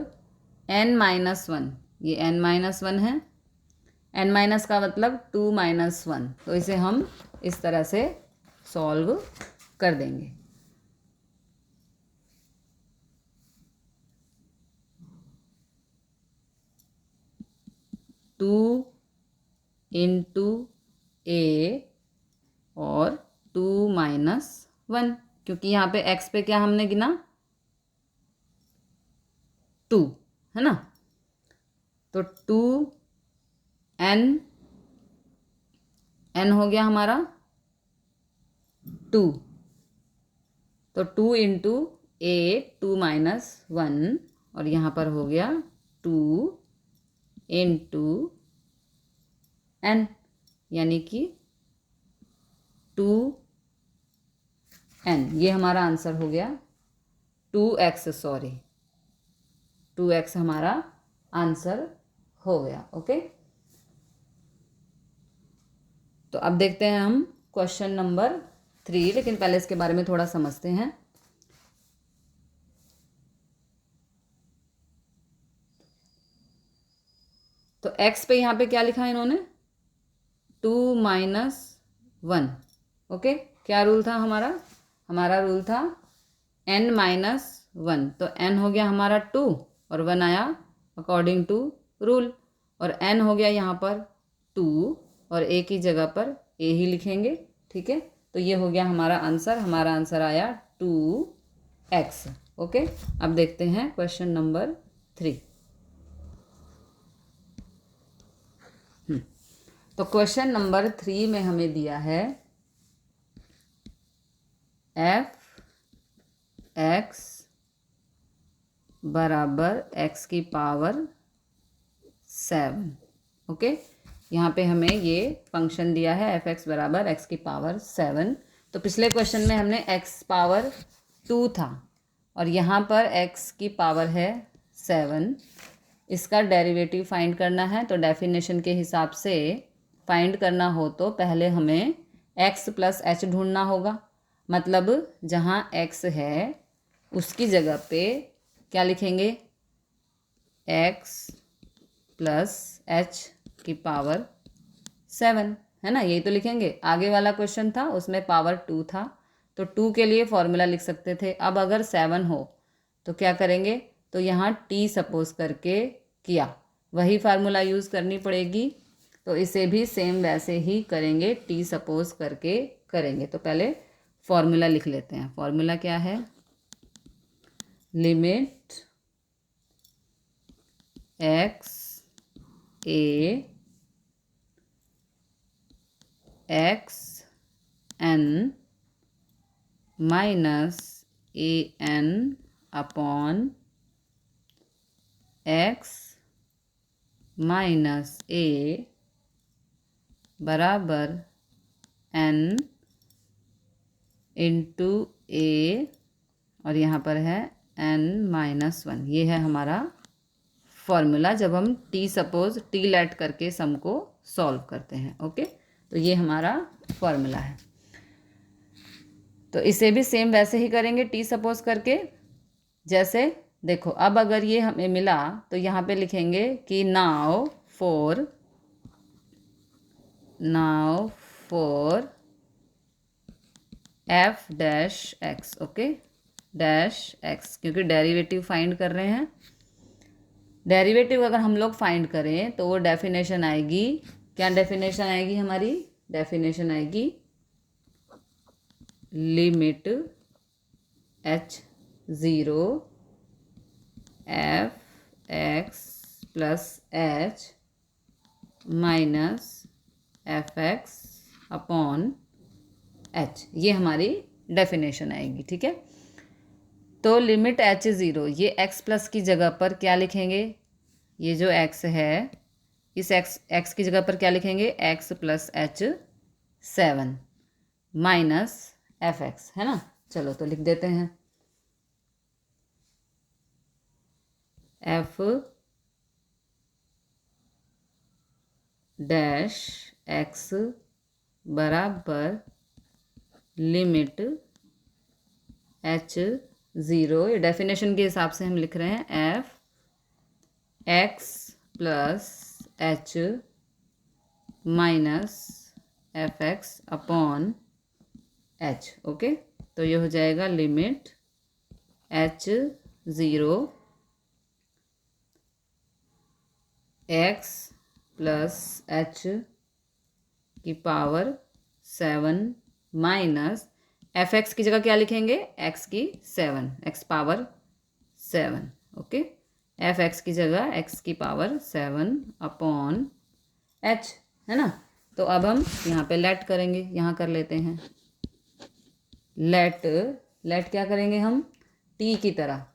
n-1, ये n-1 है, n माइनस का मतलब 2-1, तो इसे हम इस तरह से सॉल्व कर देंगे। टू इंटू ए और 2-1, क्योंकि यहाँ पे x पे क्या हमने गिना, 2 है ना, तो 2n, n हो गया हमारा 2, तो 2 इंटू ए 2-1, और यहाँ पर हो गया 2 इंटू n, यानी कि 2n, ये हमारा आंसर हो गया 2x, सॉरी 2x हमारा आंसर हो गया। ओके, तो अब देखते हैं हम क्वेश्चन नंबर 3, लेकिन पहले इसके बारे में थोड़ा समझते हैं। तो x पे यहाँ पे क्या लिखा है इन्होंने, 2-1। ओके, क्या रूल था हमारा, हमारा रूल था n-1, तो n हो गया हमारा 2 और 1 आया अकॉर्डिंग टू रूल, और n हो गया यहाँ पर 2 और a की जगह पर a ही लिखेंगे। ठीक है, तो ये हो गया हमारा आंसर आया 2x। ओके, अब देखते हैं क्वेश्चन नंबर 3। तो क्वेश्चन नंबर 3 में हमें दिया है f(x) बराबर x की पावर 7। ओके, यहाँ पे हमें ये फंक्शन दिया है f(x) बराबर x की पावर 7। तो पिछले क्वेश्चन में हमने x पावर 2 था और यहाँ पर x की पावर है 7। इसका डेरिवेटिव फाइंड करना है, तो डेफिनेशन के हिसाब से फाइंड करना हो तो पहले हमें x प्लस h ढूंढना होगा। मतलब जहाँ x है उसकी जगह पे क्या लिखेंगे, x प्लस h की पावर 7, है ना, यही तो लिखेंगे। आगे वाला क्वेश्चन था उसमें पावर 2 था, तो 2 के लिए फॉर्मूला लिख सकते थे। अब अगर 7 हो तो क्या करेंगे, तो यहाँ t सपोज करके किया, वही फार्मूला यूज़ करनी पड़ेगी। तो इसे भी सेम वैसे ही करेंगे, t सपोज करके करेंगे। तो पहले फॉर्मूला लिख लेते हैं। फॉर्मूला क्या है, limit x a x n minus a n upon x minus a बराबर n इंटू a, और यहाँ पर है n-1। ये है हमारा फॉर्मूला जब हम t सपोज t लेट करके सम को सॉल्व करते हैं। ओके, तो ये हमारा फॉर्मूला है। तो इसे भी सेम वैसे ही करेंगे t सपोज करके। जैसे देखो, अब अगर ये हमें मिला तो यहाँ पे लिखेंगे कि now for f dash x। Okay, dash x, क्योंकि डेरिवेटिव फाइंड कर रहे हैं। डेरिवेटिव अगर हम लोग फाइंड करें तो वो डेफिनेशन आएगी, क्या डेफिनेशन आएगी हमारी, डेफिनेशन आएगी limit h0 f(x) plus h minus f(x) upon h, ये हमारी डेफिनेशन आएगी। ठीक है, तो लिमिट h0, ये x प्लस की जगह पर क्या लिखेंगे, ये जो x है इस x की जगह पर क्या लिखेंगे, x plus h7 minus f(x), है ना। चलो तो लिख देते हैं f डैश x बराबर लिमिट एच ज़ीरो, ये डेफिनेशन के हिसाब से हम लिख रहे हैं, F X plus H minus F X upon H. Okay, तो ये हो जाएगा limit H zero x plus H की पावर 7 माइनस एफ एक्स की जगह क्या लिखेंगे, एक्स की 7, x power 7। Okay, F x की जगह एक्स की पावर 7 अपॉन एच, है ना। तो अब हम यहाँ पे लेट करेंगे, यहाँ कर लेते हैं लेट। लेट क्या करेंगे हम, टी की तरह,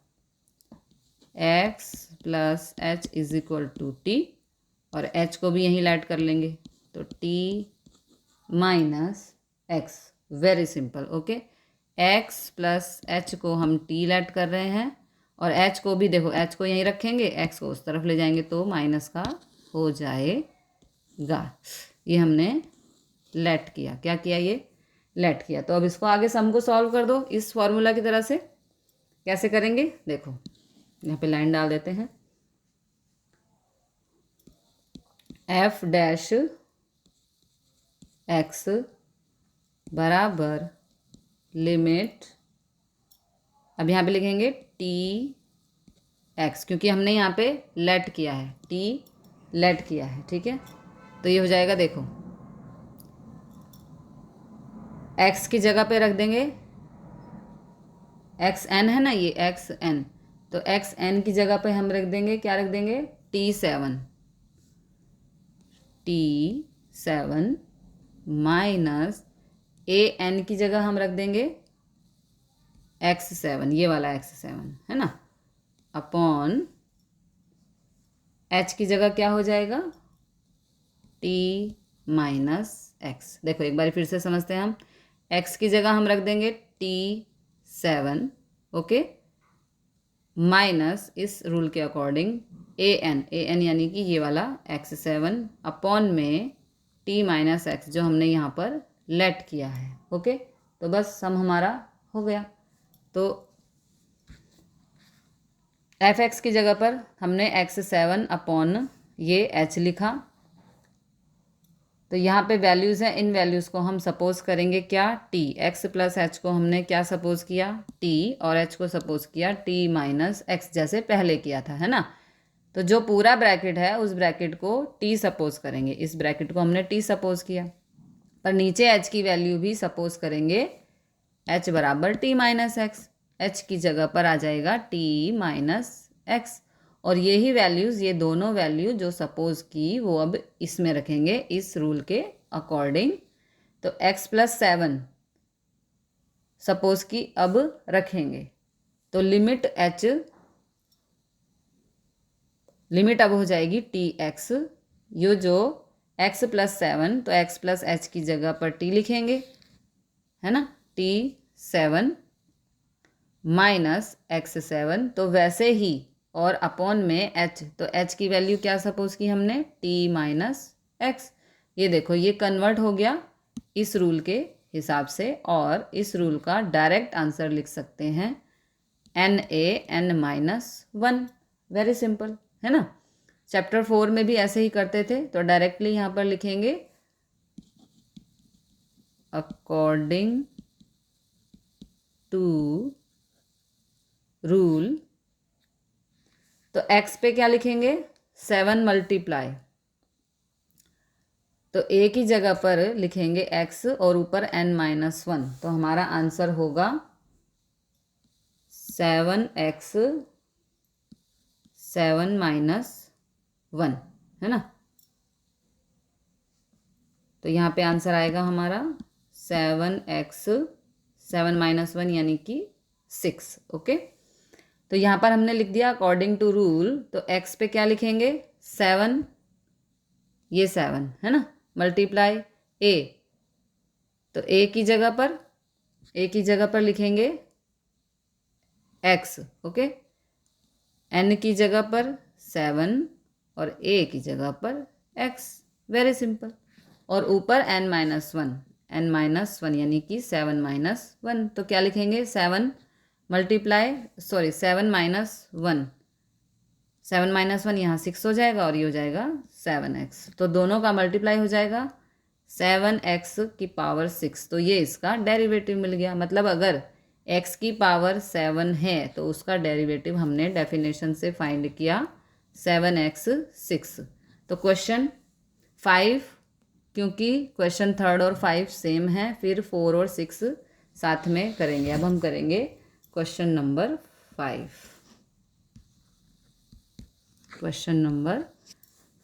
X plus H is equal to T, और एच को भी यहीं लेट कर लेंगे, तो T minus X. Very simple. Okay, X plus H को हम टी लेट कर रहे हैं, और एच को भी देखो, एच को यहीं रखेंगे, एक्स को उस तरफ ले जाएंगे, तो माइनस का हो जाएगा। ये हमने लेट किया, क्या किया, ये लेट किया। तो अब इसको आगे सम को सॉल्व कर दो इस फॉर्मूला की तरह से। कैसे करेंगे, देखो यहाँ पे लाइन डाल देते हैं, एफ डैश एक्स बराबर लिमिट, अब यहाँ पे लिखेंगे टी एक्स, क्योंकि हमने यहाँ पे लेट किया है, टी लेट किया है, ठीक है। तो ये हो जाएगा, देखो एक्स की जगह पे रख देंगे, एक्स एन है ना, ये एक्स एन, तो एक्स एन की जगह पे हम रख देंगे, क्या रख देंगे, T7 माइनस ए एन की जगह हम रख देंगे x7, ये वाला x7 है ना, अपॉन h की जगह क्या हो जाएगा, t माइनस एक्स। देखो एक बार फिर से समझते हैं हम, x की जगह हम रख देंगे T7, ओके, माइनस इस रूल के अकॉर्डिंग ए एन यानी कि ये वाला x7 अपॉन में t माइनस एक्स जो हमने यहाँ पर लेट किया है। ओके, तो बस सम हमारा हो गया। तो एफ एक्स की जगह पर हमने x7 अपॉन ये h लिखा, तो यहाँ पे वैल्यूज़ हैं, इन वैल्यूज़ को हम सपोज करेंगे क्या, t, x प्लस एच को हमने क्या सपोज किया, t, और h को सपोज किया t माइनस एक्स, जैसे पहले किया था, है ना। तो जो पूरा ब्रैकेट है उस ब्रैकेट को t सपोज करेंगे, इस ब्रैकेट को हमने t सपोज किया, पर नीचे h की वैल्यू भी सपोज करेंगे, h बराबर t माइनस एक्स, h की जगह पर आ जाएगा t माइनस एक्स, और यही वैल्यूज़, ये दोनों वैल्यू जो सपोज की वो अब इसमें रखेंगे इस रूल के अकॉर्डिंग। तो x प्लस 7 सपोज की अब रखेंगे, तो लिमिट अब हो जाएगी टी एक्स, यो जो x प्लस 7, तो x प्लस एच की जगह पर t लिखेंगे, है ना, T7 माइनस x7, तो वैसे ही, और अपॉन में h, तो h की वैल्यू क्या सपोज की हमने, t माइनस एक्स। ये देखो ये कन्वर्ट हो गया इस रूल के हिसाब से, और इस रूल का डायरेक्ट आंसर लिख सकते हैं n-1। वेरी सिंपल, है ना। चैप्टर 4 में भी ऐसे ही करते थे, तो डायरेक्टली यहाँ पर लिखेंगे अकॉर्डिंग टू रूल, तो x पे क्या लिखेंगे, 7 मल्टीप्लाई, तो a की जगह पर लिखेंगे x और ऊपर n-1, तो हमारा आंसर होगा 7x 7 माइनस 1, है ना। तो यहाँ पे आंसर आएगा हमारा 7x 7 माइनस 1 यानी कि 6। ओके, तो यहाँ पर हमने लिख दिया अकॉर्डिंग टू रूल, तो x पे क्या लिखेंगे, 7, ये 7 है ना, मल्टीप्लाई a, तो a की जगह पर लिखेंगे x, ओके, n की जगह पर 7 और a की जगह पर x। Very simple. और ऊपर n-1 यानी कि 7-1। तो क्या लिखेंगे 7 -1 यहाँ 6 हो जाएगा और ये हो जाएगा 7x। तो दोनों का मल्टीप्लाई हो जाएगा 7x की पावर 6। तो ये इसका डेरिवेटिव मिल गया। मतलब अगर x की पावर 7 है तो उसका डेरिवेटिव हमने डेफिनेशन से फाइंड किया 7x 6। तो क्वेश्चन 5, क्योंकि क्वेश्चन 3 और 5 सेम है, फिर 4 और 6 साथ में करेंगे। अब हम करेंगे क्वेश्चन नंबर 5। क्वेश्चन नंबर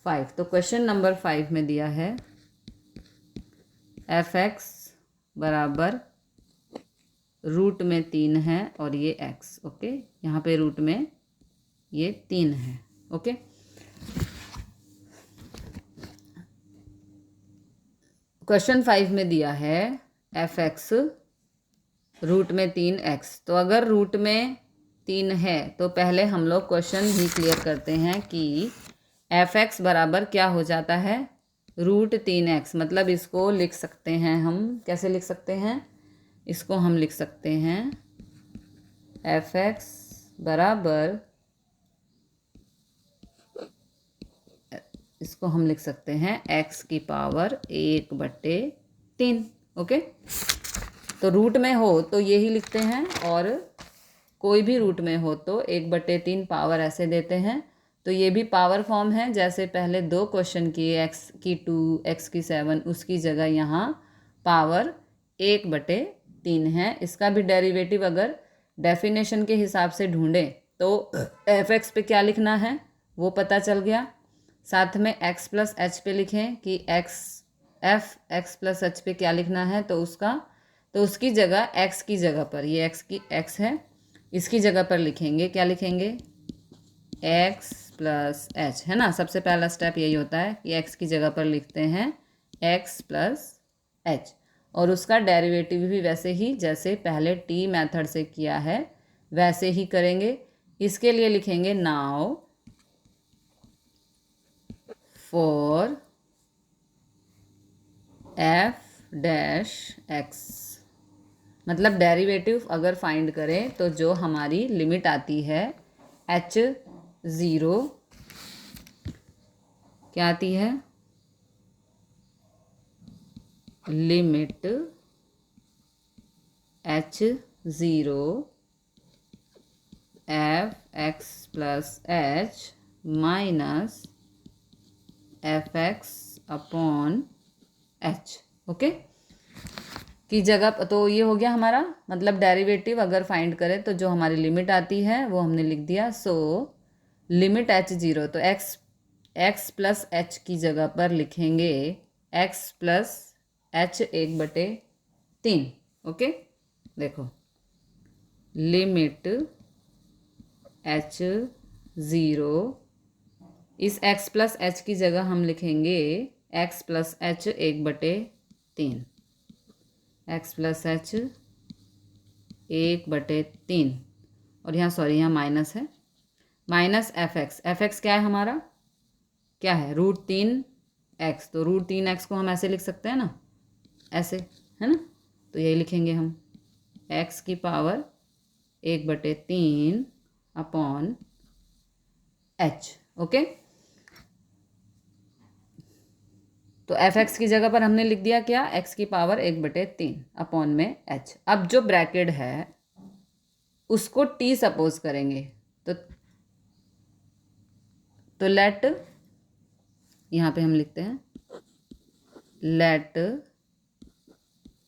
5, तो क्वेश्चन नंबर 5 में दिया है f(x) बराबर रूट में 3 है और ये x। ओके, यहाँ पे रूट में ये 3 है। ओके, क्वेश्चन 5 में दिया है f(x) रूट में 3x। तो अगर रूट में 3 है तो पहले हम लोग क्वेश्चन ही क्लियर करते हैं कि f(x) बराबर क्या हो जाता है, रूट 3x। मतलब इसको लिख सकते हैं हम, कैसे लिख सकते हैं, इसको हम लिख सकते हैं f(x) बराबर, इसको हम लिख सकते हैं x की पावर 1/3। ओके, तो रूट में हो तो यही लिखते हैं और कोई भी रूट में हो तो 1/3 पावर ऐसे देते हैं। तो ये भी पावर फॉर्म है, जैसे पहले 2 क्वेश्चन किए, x की 2 x की 7, उसकी जगह यहाँ पावर 1/3 है। इसका भी डेरिवेटिव अगर डेफिनेशन के हिसाब से ढूंढें तो f(x) पे क्या लिखना है वो पता चल गया। साथ में x प्लस h पे लिखें कि f(x) प्लस h पे क्या लिखना है, तो उसकी जगह x की जगह पर, ये x है, इसकी जगह पर लिखेंगे, क्या लिखेंगे x प्लस h, है ना। सबसे पहला स्टेप यही होता है कि x की जगह पर लिखते हैं x प्लस h, और उसका डेरिवेटिव भी वैसे ही जैसे पहले t मेथड से किया है वैसे ही करेंगे। इसके लिए लिखेंगे नाउ फॉर f(x), मतलब डेरिवेटिव अगर फाइंड करें तो जो हमारी लिमिट आती है h0, क्या आती है, limit h0 f(x) plus h minus f(x) upon h। Okay, की जगह, तो ये हो गया हमारा, मतलब डेरिवेटिव अगर फाइंड करें तो जो हमारी लिमिट आती है वो हमने लिख दिया। सो लिमिट h0, तो x प्लस h की जगह पर लिखेंगे x प्लस h 1/3। ओके, देखो लिमिट h0, इस x प्लस h की जगह हम लिखेंगे x plus h 1/3, x plus h 1/3, और यहाँ सॉरी यहाँ माइनस है, माइनस f(x) क्या है हमारा, क्या है, रूट 3x। तो रूट 3x को हम ऐसे लिख सकते हैं ना, ऐसे, है ना। तो यही लिखेंगे हम x की पावर 1/3 अपॉन h। ओके, तो f(x) की जगह पर हमने लिख दिया क्या, x की पावर 1/3 अपॉन में h। अब जो ब्रैकेट है उसको t सपोज करेंगे, तो लेट, यहाँ पे हम लिखते हैं लेट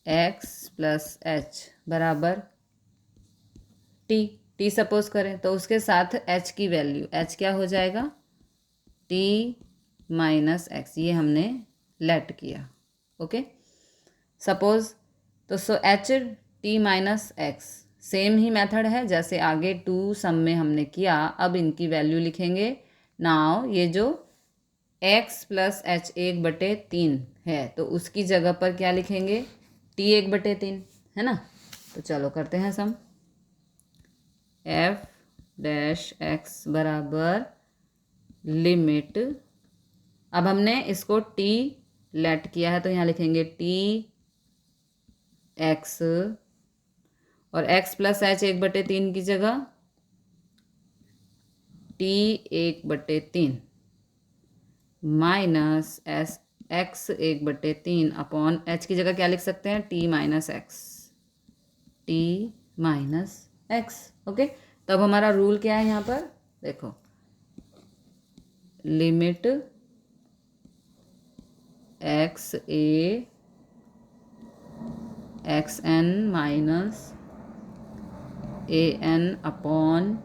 x प्लस h बराबर t सपोज करें, तो उसके साथ h की वैल्यू, h क्या हो जाएगा, t माइनस x, ये हमने लेट किया। ओके, सपोज, तो h t minus x, same ही मेथड है जैसे आगे 2 सम में हमने किया। अब इनकी वैल्यू लिखेंगे। नाउ ये जो x प्लस h 1/3 है तो उसकी जगह पर क्या लिखेंगे, t 1/3, है ना। तो चलो करते हैं सम। f(x) बराबर लिमिट, अब हमने इसको t लेट किया है तो यहाँ लिखेंगे टी एक्स और x प्लस एच 1/3 की जगह T 1/3 minus S x 1/3 upon H की जगह क्या लिख सकते हैं टी माइनस एक्स। ओके, तब हमारा रूल क्या है यहाँ पर देखो, limit x A x N minus A N upon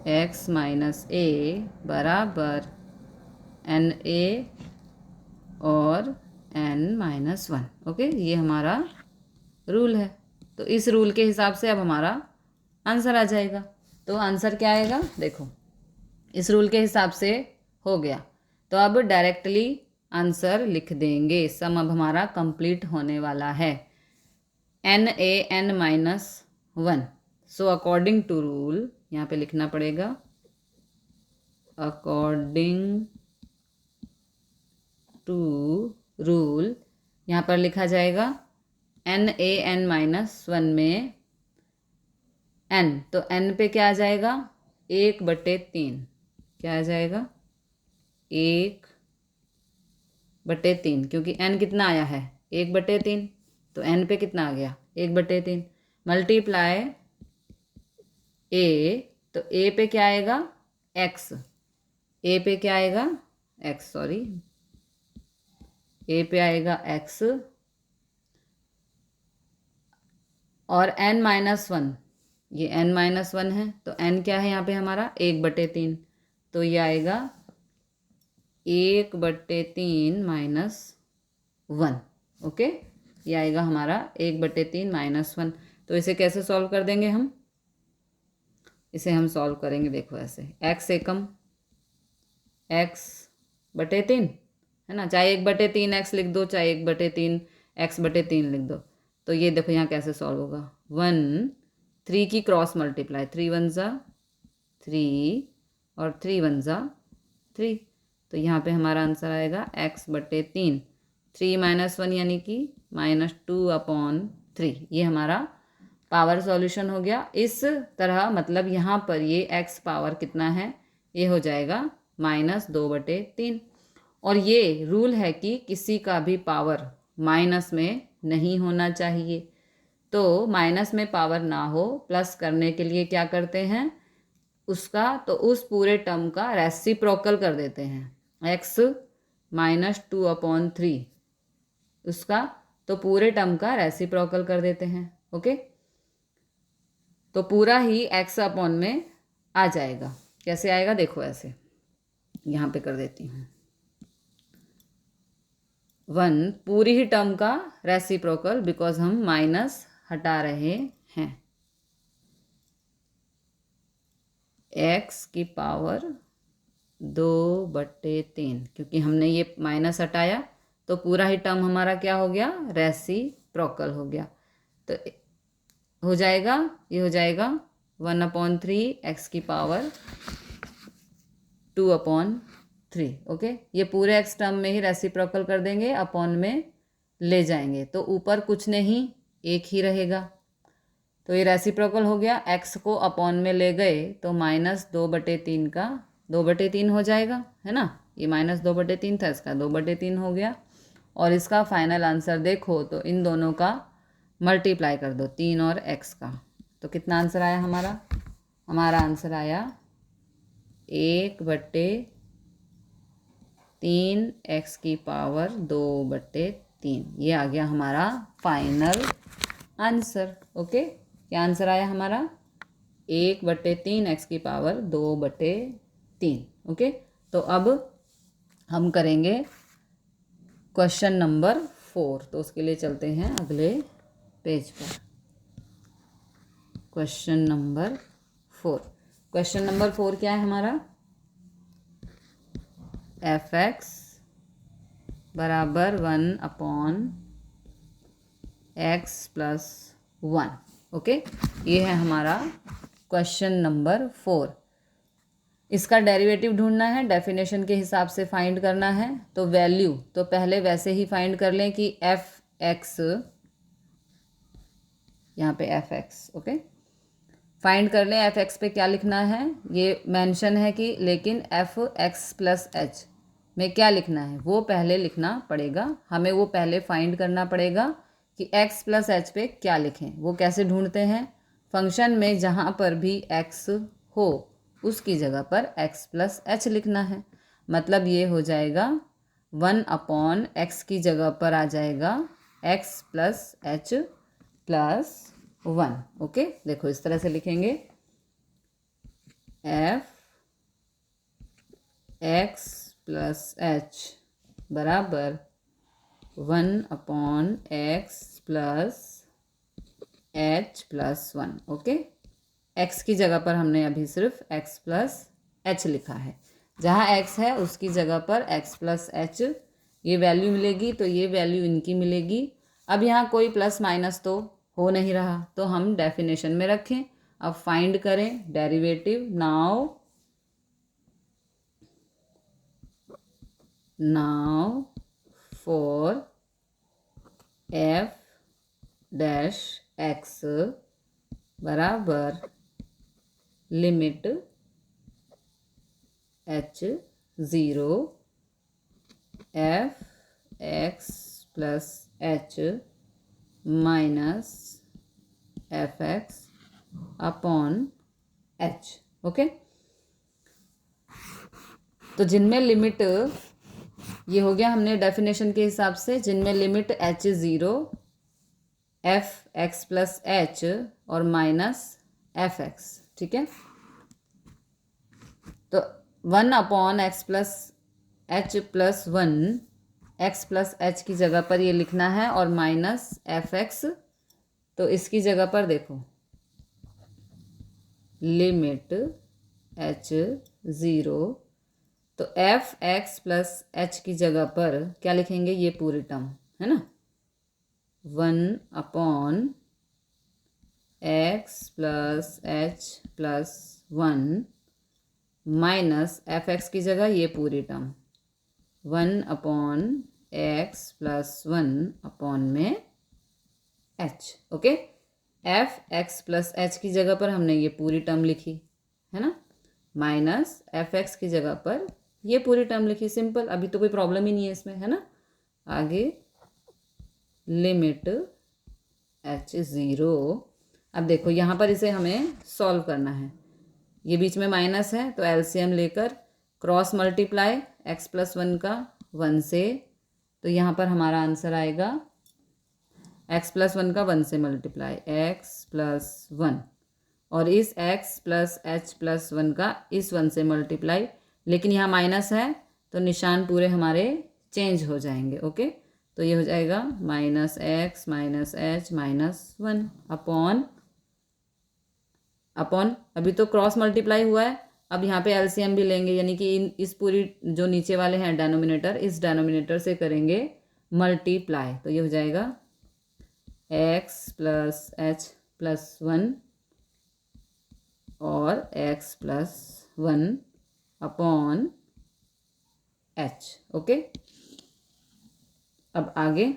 X minus A बराबर एन ए और एन माइनस 1। ओके, ये हमारा रूल है। तो इस रूल के हिसाब से अब हमारा आंसर आ जाएगा। तो आंसर क्या आएगा देखो, इस रूल के हिसाब से हो गया, तो अब डायरेक्टली आंसर लिख देंगे। सम अब हमारा कंप्लीट होने वाला है, N A N minus 1। So according to rule यहाँ पे लिखना पड़ेगा, अकॉर्डिंग टू रूल यहाँ पर लिखा जाएगा एन ए एन माइनस 1 में एन, तो एन पे क्या आ जाएगा 1/3, क्या आ जाएगा 1/3, क्योंकि एन कितना आया है 1/3, तो एन पे कितना आ गया 1/3 मल्टीप्लाई ए, तो ए पे क्या आएगा एक्स, ए पे क्या आएगा एक्स, सॉरी ए पे आएगा एक्स और n माइनस 1, ये n माइनस 1 है, तो n क्या है यहाँ पे हमारा 1/3, तो ये आएगा 1/3 माइनस 1। ओके, ये आएगा हमारा 1/3 माइनस 1। तो इसे कैसे सॉल्व कर देंगे हम, इसे हम सॉल्व करेंगे देखो ऐसे, x एकम x/3 है ना, चाहे 1/3 x लिख दो, चाहे 1/3 x/3 लिख दो। तो ये देखो यहाँ कैसे सॉल्व होगा, 1 3 की क्रॉस मल्टीप्लाई, 3 1 ज़ा 3 और 3 1 ज़ा 3, तो यहाँ पे हमारा आंसर आएगा x/3, 3 माइनस 1 यानी कि -2/3। ये हमारा पावर सॉल्यूशन हो गया। इस तरह मतलब यहाँ पर ये x पावर कितना है, ये हो जाएगा -2/3। और ये रूल है कि किसी का भी पावर माइनस में नहीं होना चाहिए। तो माइनस में पावर ना हो, प्लस करने के लिए क्या करते हैं उसका, तो उस पूरे टर्म का रेसिप्रोकल कर देते हैं, x -2/3 उसका, तो पूरे टर्म का रेसिप्रोकल कर देते हैं। ओके, तो पूरा ही x अपॉन में आ जाएगा। कैसे आएगा देखो, ऐसे यहाँ पे कर देती हूँ, 1 पूरी ही टर्म का रेसिप्रोकल, बिकॉज हम माइनस हटा रहे हैं, x की पावर 2/3, क्योंकि हमने ये माइनस हटाया तो पूरा ही टर्म हमारा क्या हो गया रेसिप्रोकल हो गया। तो हो जाएगा, ये हो जाएगा 1/3 x की पावर 2/3। ओके, ये पूरे x टर्म में ही रेसिप्रोकल कर देंगे, अपॉन में ले जाएंगे, तो ऊपर कुछ नहीं एक ही रहेगा। तो ये रेसिप्रोकल हो गया, x को अपॉन में ले गए तो -2/3 का 2/3 हो जाएगा, है ना, ये -2/3 था, इसका 2/3 हो गया। और इसका फाइनल आंसर देखो तो इन दोनों का मल्टीप्लाई कर दो, 3 और x का, तो कितना आंसर आया हमारा, हमारा आंसर आया 1/3 x की पावर 2/3। ये आ गया हमारा फाइनल आंसर। ओके, क्या आंसर आया हमारा 1/3 x की पावर 2/3। ओके, तो अब हम करेंगे क्वेश्चन नंबर 4, तो उसके लिए चलते हैं अगले पेज पर। क्वेश्चन नंबर 4, क्वेश्चन नंबर 4 क्या है हमारा, f(x) बराबर 1/x + 1। ओके, ये है हमारा क्वेश्चन नंबर 4। इसका डेरिवेटिव ढूंढना है, डेफिनेशन के हिसाब से फाइंड करना है। तो वैल्यू तो पहले वैसे ही फाइंड कर लें कि एफ एक्स, यहाँ पे एफ एक्स, ओके, फाइंड कर लें एफ एक्स पे क्या लिखना है। ये मेंशन है कि लेकिन एफ एक्स प्लस एच में क्या लिखना है वो पहले लिखना पड़ेगा, हमें वो पहले फाइंड करना पड़ेगा कि एक्स प्लस एच पे क्या लिखें। वो कैसे ढूंढते हैं, फंक्शन में जहाँ पर भी एक्स हो उसकी जगह पर एक्स प्लस एच लिखना है। मतलब ये हो जाएगा 1/x की जगह पर आ जाएगा x plus H plus 1। Okay, देखो इस तरह से लिखेंगे, एफ एक्स प्लस एच बराबर 1/x plus H plus 1। Okay, X की जगह पर हमने अभी सिर्फ एक्स प्लस एच लिखा है, जहाँ एक्स है उसकी जगह पर एक्स प्लस एच ये वैल्यू मिलेगी, तो ये वैल्यू इनकी मिलेगी। अब यहाँ कोई प्लस माइनस तो हो नहीं रहा, तो हम डेफिनेशन में रखें। अब फाइंड करें derivative. Now for F dash X बराबर limit H zero F X plus H minus F X upon H. Okay, तो जिनमें लिमिट, ये हो गया हमने डेफिनेशन के हिसाब से, जिनमें limit H zero F X plus H और माइनस एफ एक्स, ठीक है। तो 1/x plus H plus 1 x plus H की जगह पर ये लिखना है और माइनस एफ एक्स, तो इसकी जगह पर देखो लिमिट एच ज़ीरो, तो एफ एक्स प्लस एच की जगह पर क्या लिखेंगे, ये पूरी टर्म है ना, 1/x plus H plus 1 minus F x की जगह ये पूरी टर्म 1/x प्लस 1 अपॉन में H. Okay, F X plus H की जगह पर हमने ये पूरी टर्म लिखी है ना, माइनस एफ एक्स की जगह पर ये पूरी टर्म लिखी। सिंपल, अभी तो कोई प्रॉब्लम ही नहीं है इसमें, है ना। आगे लिमिट एच ज़ीरो, अब देखो यहाँ पर इसे हमें सॉल्व करना है। ये बीच में माइनस है तो एलसीएम लेकर क्रॉस मल्टीप्लाई एक्स प्लस 1 का 1 से, तो यहाँ पर हमारा आंसर आएगा एक्स प्लस 1 का 1 से मल्टीप्लाई एक्स प्लस 1, और इस एक्स प्लस एच प्लस 1 का इस 1 से मल्टीप्लाई, लेकिन यहाँ माइनस है तो निशान पूरे हमारे चेंज हो जाएंगे। ओके, तो ये हो जाएगा minus x minus H minus 1 upon अभी तो क्रॉस मल्टीप्लाई हुआ है, अब यहाँ पे एलसीएम भी लेंगे, यानी कि इस पूरी जो नीचे वाले हैं डेनोमिनेटर, इस डेनोमिनेटर से करेंगे मल्टीप्लाई, तो ये हो जाएगा एक्स प्लस एच प्लस 1 और x plus 1 upon H. Okay, अब आगे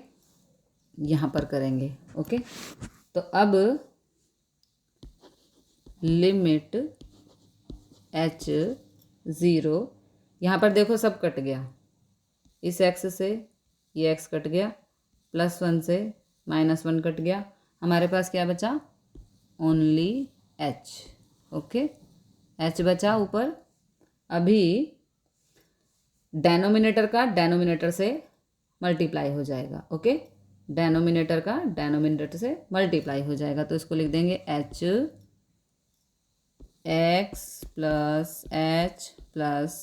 यहाँ पर करेंगे। ओके, तो अब लिमिट एच ज़ीरो, यहाँ पर देखो सब कट गया, इस एक्स से ये एक्स कट गया, प्लस 1 से माइनस 1 कट गया, हमारे पास क्या बचा, ओनली एच। ओके, एच बचा ऊपर। अभी डेनोमिनेटर का डेनोमिनेटर से मल्टीप्लाई हो जाएगा। ओके, डेनोमिनेटर का डेनोमिनेटर से मल्टीप्लाई हो जाएगा, तो इसको लिख देंगे H x plus H plus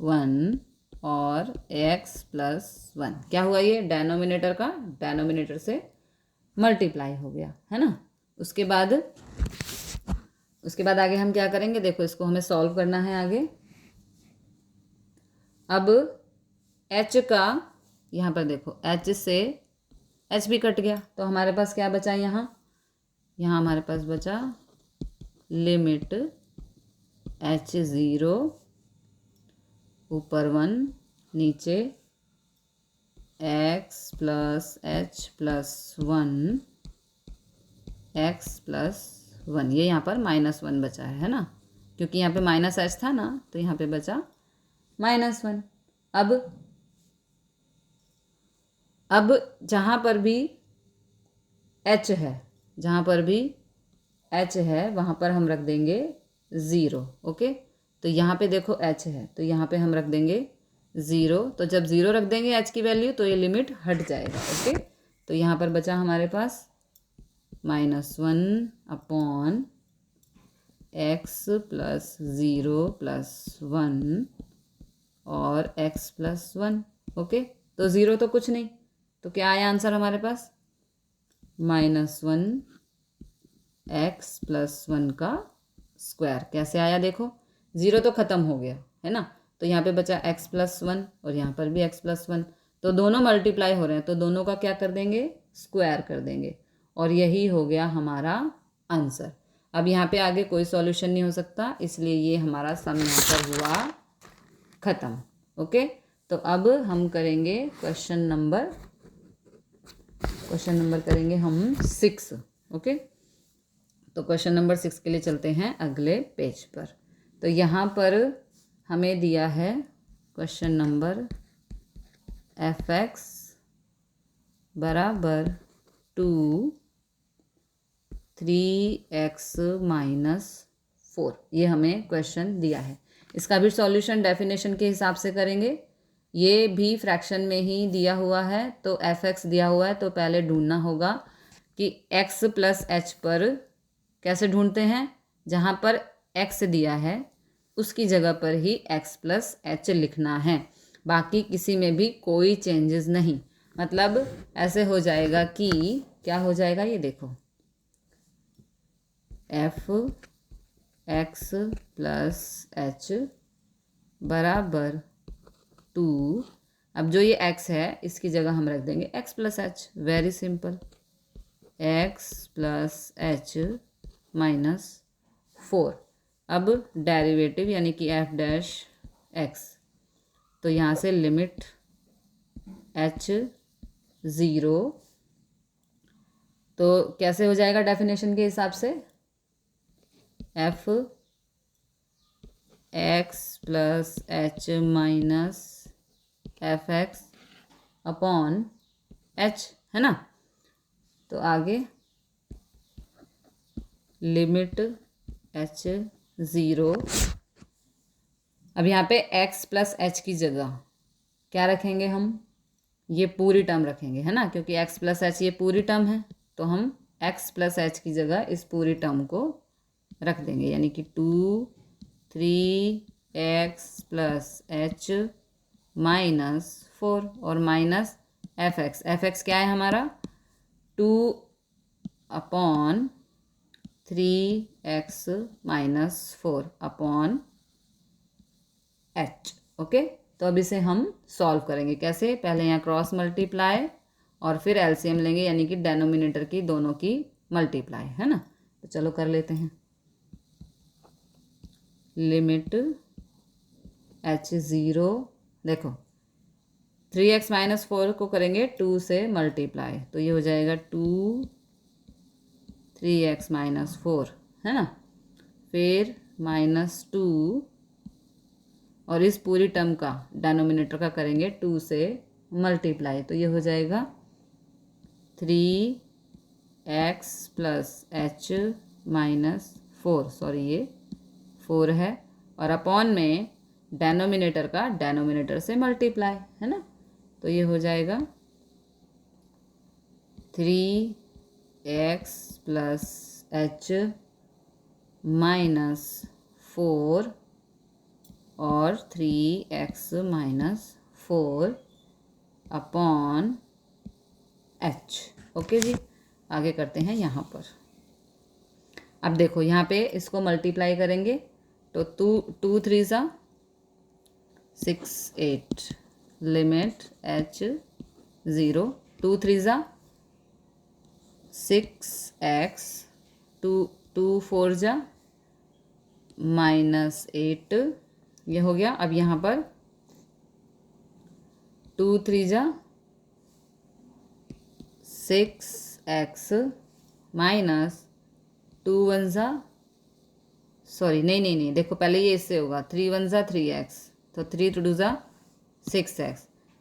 1 और एक्स प्लस 1, क्या हुआ, ये डेनोमिनेटर का डेनोमिनेटर से मल्टीप्लाई हो गया, है ना। उसके बाद आगे हम क्या करेंगे, देखो इसको हमें सॉल्व करना है आगे। अब एच का यहाँ पर देखो एच से एच भी कट गया, तो हमारे पास क्या बचा, यहाँ हमारे पास बचा लिमिट एच ज़ीरो ऊपर 1 नीचे x plus H plus 1 x plus 1, ये यहाँ पर -1 बचा है ना, क्योंकि यहाँ पे -h था ना, तो यहाँ पे बचा -1। अब जहाँ पर भी h है, जहाँ पर भी h है वहाँ पर हम रख देंगे 0। ओके, तो यहाँ पे देखो h है तो यहाँ पे हम रख देंगे 0। तो जब 0 रख देंगे h की वैल्यू तो ये लिमिट हट जाएगा। ओके, तो यहाँ पर बचा हमारे पास -1 अपॉन x प्लस 0 प्लस 1 और x प्लस 1। ओके, तो 0 तो कुछ नहीं, तो क्या आया आंसर हमारे पास, -1 x प्लस 1 का स्क्वायर। कैसे आया देखो, 0 तो ख़त्म हो गया है ना, तो यहाँ पे बचा x प्लस 1 और यहाँ पर भी x प्लस 1, तो दोनों मल्टीप्लाई हो रहे हैं तो दोनों का क्या कर देंगे, स्क्वायर कर देंगे, और यही हो गया हमारा आंसर। अब यहाँ पे आगे कोई सॉल्यूशन नहीं हो सकता, इसलिए ये हमारा सम यहाँ पर हुआ ख़त्म। ओके, तो अब हम करेंगे क्वेश्चन नंबर करेंगे हम 6। ओके, तो क्वेश्चन नंबर 6 के लिए चलते हैं अगले पेज पर। तो यहाँ पर हमें दिया है क्वेश्चन नंबर f(x) बराबर 2 3x माइनस 4, ये हमें क्वेश्चन दिया है। इसका भी सॉल्यूशन डेफिनेशन के हिसाब से करेंगे। ये भी फ्रैक्शन में ही दिया हुआ है, तो f(x) दिया हुआ है तो पहले ढूंढना होगा कि x प्लस h पर कैसे ढूंढते हैं, जहाँ पर x दिया है उसकी जगह पर ही x प्लस h लिखना है, बाकी किसी में भी कोई चेंजेस नहीं। मतलब ऐसे हो जाएगा कि क्या हो जाएगा, ये देखो f(x) प्लस h बराबर 2। अब जो ये x है इसकी जगह हम रख देंगे x plus h। Very simple, x plus h minus 4। अब डेरिवेटिव यानी कि f'(x), तो यहाँ से लिमिट h 0, तो कैसे हो जाएगा डेफिनेशन के हिसाब से, f(x) plus h minus f(x) upon h, है ना। तो आगे लिमिट h 0। अब यहाँ पे x प्लस h की जगह क्या रखेंगे हम, ये पूरी टर्म रखेंगे, है ना, क्योंकि x प्लस h ये पूरी टर्म है, तो हम x प्लस h की जगह इस पूरी टर्म को रख देंगे, यानी कि 2 3x प्लस h माइनस 4 और माइनस f(x) क्या है हमारा 2 upon 3x minus 4 upon h। Okay, तो अब इसे हम सॉल्व करेंगे कैसे, पहले यहाँ क्रॉस मल्टीप्लाई और फिर एलसीएम लेंगे, यानी कि डेनोमिनेटर की दोनों की मल्टीप्लाई, है ना। तो चलो कर लेते हैं। लिमिट h 0, देखो 3x माइनस 4 को करेंगे 2 से मल्टीप्लाई, तो ये हो जाएगा 2 3x माइनस 4, है ना, फिर -2 और इस पूरी टर्म का डेनोमिनेटर का करेंगे 2 से मल्टीप्लाई, तो ये हो जाएगा 3x plus h minus 4, sorry ये 4 है, और अपॉन में डेनोमिनेटर का डेनोमिनेटर से मल्टीप्लाई, है ना, तो ये हो जाएगा 3x प्लस h माइनस 4 और 3x minus 4 upon h। Okay जी, आगे करते हैं यहाँ पर। अब देखो यहाँ पे इसको मल्टीप्लाई करेंगे तो 2 3 सा 6 8, लिमिट h 0, 2 3 सा 6x, 2 4 जा -8, ये हो गया। अब यहाँ पर 2 3 जा 6x माइनस 2 1 जा, सॉरी नहीं, देखो पहले ये इससे होगा, 3 1 जा 3x, तो 3 2 जा 6x,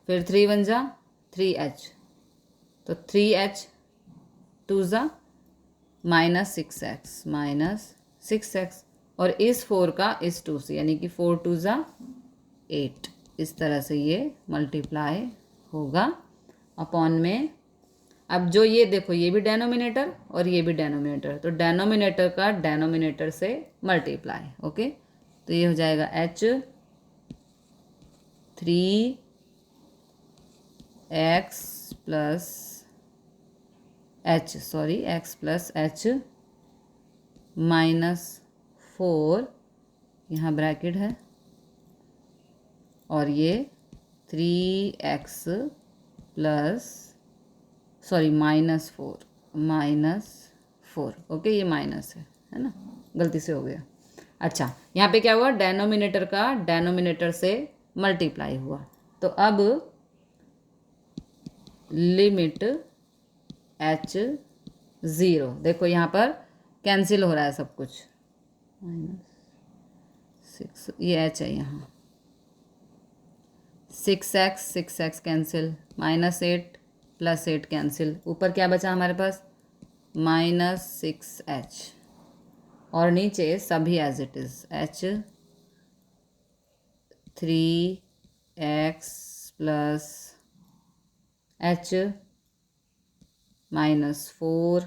फिर 3 1 जा 3h, तो 3h 2 जा -6x, और इस 4 का इस 2 से, यानी कि 4 2 जा 8, इस तरह से ये मल्टीप्लाई होगा अपॉन में। अब जो ये देखो, ये भी डेनोमिनेटर और ये भी डेनोमिनेटर, तो डेनोमिनेटर का डेनोमिनेटर से मल्टीप्लाई। ओके, तो ये हो जाएगा h 3x प्लस h -4, यहाँ ब्रैकेट है, और ये 3x प्लस -4, ओके, ये माइनस है ना, गलती से हो गया। अच्छा, यहाँ पे क्या हुआ, डेनोमिनेटर का डेनोमिनेटर से मल्टीप्लाई हुआ। तो अब लिमिट h 0, देखो यहाँ पर कैंसिल हो रहा है सब कुछ, -6, ये h है यहाँ, 6x कैंसिल, -8 + 8 कैंसिल, ऊपर क्या बचा हमारे पास, -6h, और नीचे सभी as it is, h 3x plus h -4,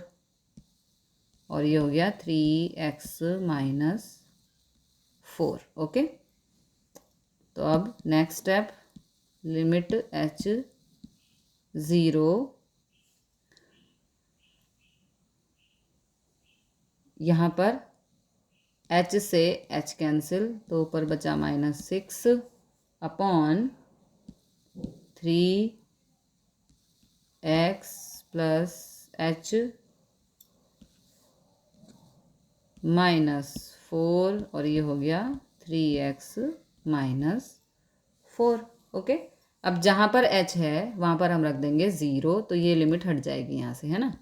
और ये हो गया 3x -4। ओके, तो अब नेक्स्ट स्टेप, लिमिट h 0, यहाँ पर h से h कैंसिल, तो ऊपर बचा -6 अपॉन 3x प्लस h -4, और ये हो गया 3x -4। ओके, अब जहाँ पर h है वहाँ पर हम रख देंगे 0, तो ये लिमिट हट जाएगी यहाँ से, है ना,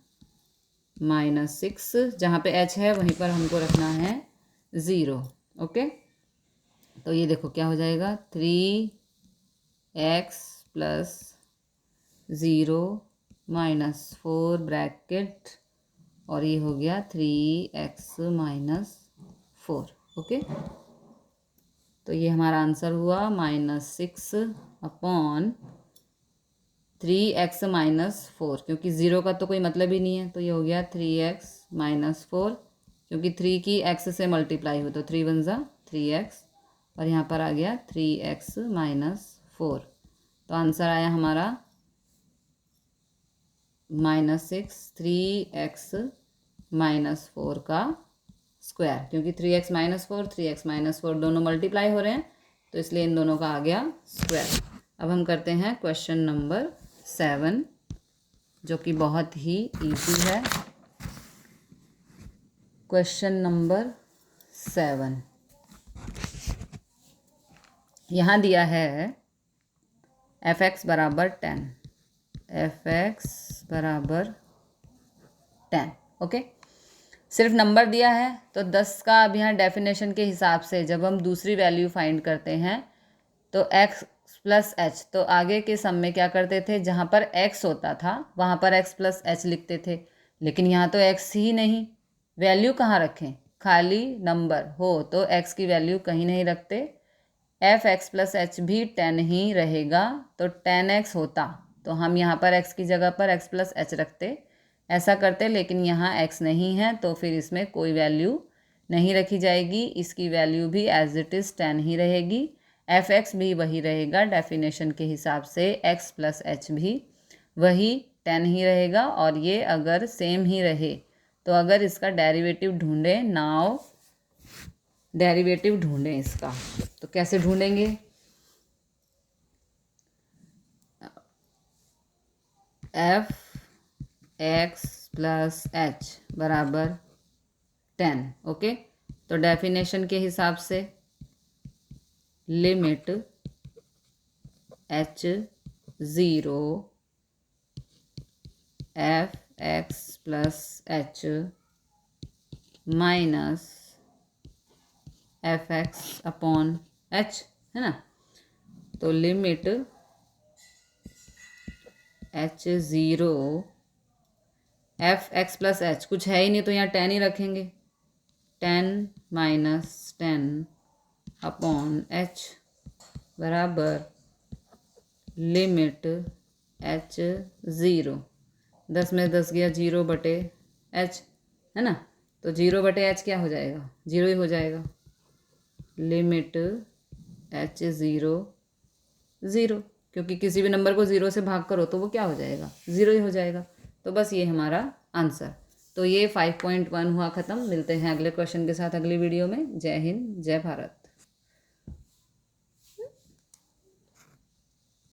-6, जहाँ पे h है वहीं पर हमको रखना है 0। ओके, तो ये देखो क्या हो जाएगा, 3x प्लस 0 -4 ब्रैकेट, और ये हो गया 3x -4। ओके, तो ये हमारा आंसर हुआ -6 अपॉन 3x -4, क्योंकि 0 का तो कोई मतलब ही नहीं है, तो ये हो गया 3x -4, क्योंकि 3 की x से मल्टीप्लाई हो, तो 3 1 जा 3x, और यहाँ पर आ गया 3x -4, तो आंसर आया हमारा -6 3x -4 का स्क्वायर, क्योंकि 3x -4 दोनों मल्टीप्लाई हो रहे हैं, तो इसलिए इन दोनों का आ गया स्क्वायर। अब हम करते हैं क्वेश्चन नंबर 7, जो कि बहुत ही इजी है। क्वेश्चन नंबर 7, यहाँ दिया है f(x) = 10, f(x) = 10। ओके, सिर्फ नंबर दिया है, तो 10 का अब यहाँ डेफिनेशन के हिसाब से जब हम दूसरी वैल्यू फाइंड करते हैं, तो x प्लस h, तो आगे के सम में क्या करते थे, जहाँ पर x होता था वहाँ पर x प्लस h लिखते थे, लेकिन यहाँ तो x ही नहीं, वैल्यू कहाँ रखें, खाली नंबर हो तो x की वैल्यू कहीं नहीं रखते, f(x + h) भी 10 ही रहेगा, तो 10x होता, तो हम यहाँ पर x की जगह पर x + h रखते, ऐसा करते, लेकिन यहाँ x नहीं है, तो फिर इसमें कोई वैल्यू नहीं रखी जाएगी, इसकी वैल्यू भी एज इट इज़ 10 ही रहेगी, f(x) भी वही रहेगा, डेफिनेशन के हिसाब से x + h भी वही 10 ही रहेगा, और ये अगर सेम ही रहे तो अगर इसका डेरिवेटिव ढूंढें, नाउ डेरिवेटिव ढूंढें इसका, तो कैसे ढूंढेंगे, f(x + h) = 10। ओके, तो डेफिनेशन के हिसाब से limit h zero F X plus H minus F X upon H, है ना। तो limit H zero F X plus H, कुछ है ही नहीं तो यहाँ 10 ही रखेंगे, 10 माइनस 10 अपॉन एच बराबर लिमिट एच ज़ीरो, 10 में 10 गया, 0 बटे एच, है ना। तो 0 बटे एच क्या हो जाएगा, 0 ही हो जाएगा। लिमिट एच ज़ीरो ज़ीरो, क्योंकि किसी भी नंबर को 0 से भाग करो तो वो क्या हो जाएगा, 0 ही हो जाएगा। तो बस ये हमारा आंसर। तो ये 5.1 हुआ ख़त्म। मिलते हैं अगले क्वेश्चन के साथ अगली वीडियो में। जय हिंद, जय भारत।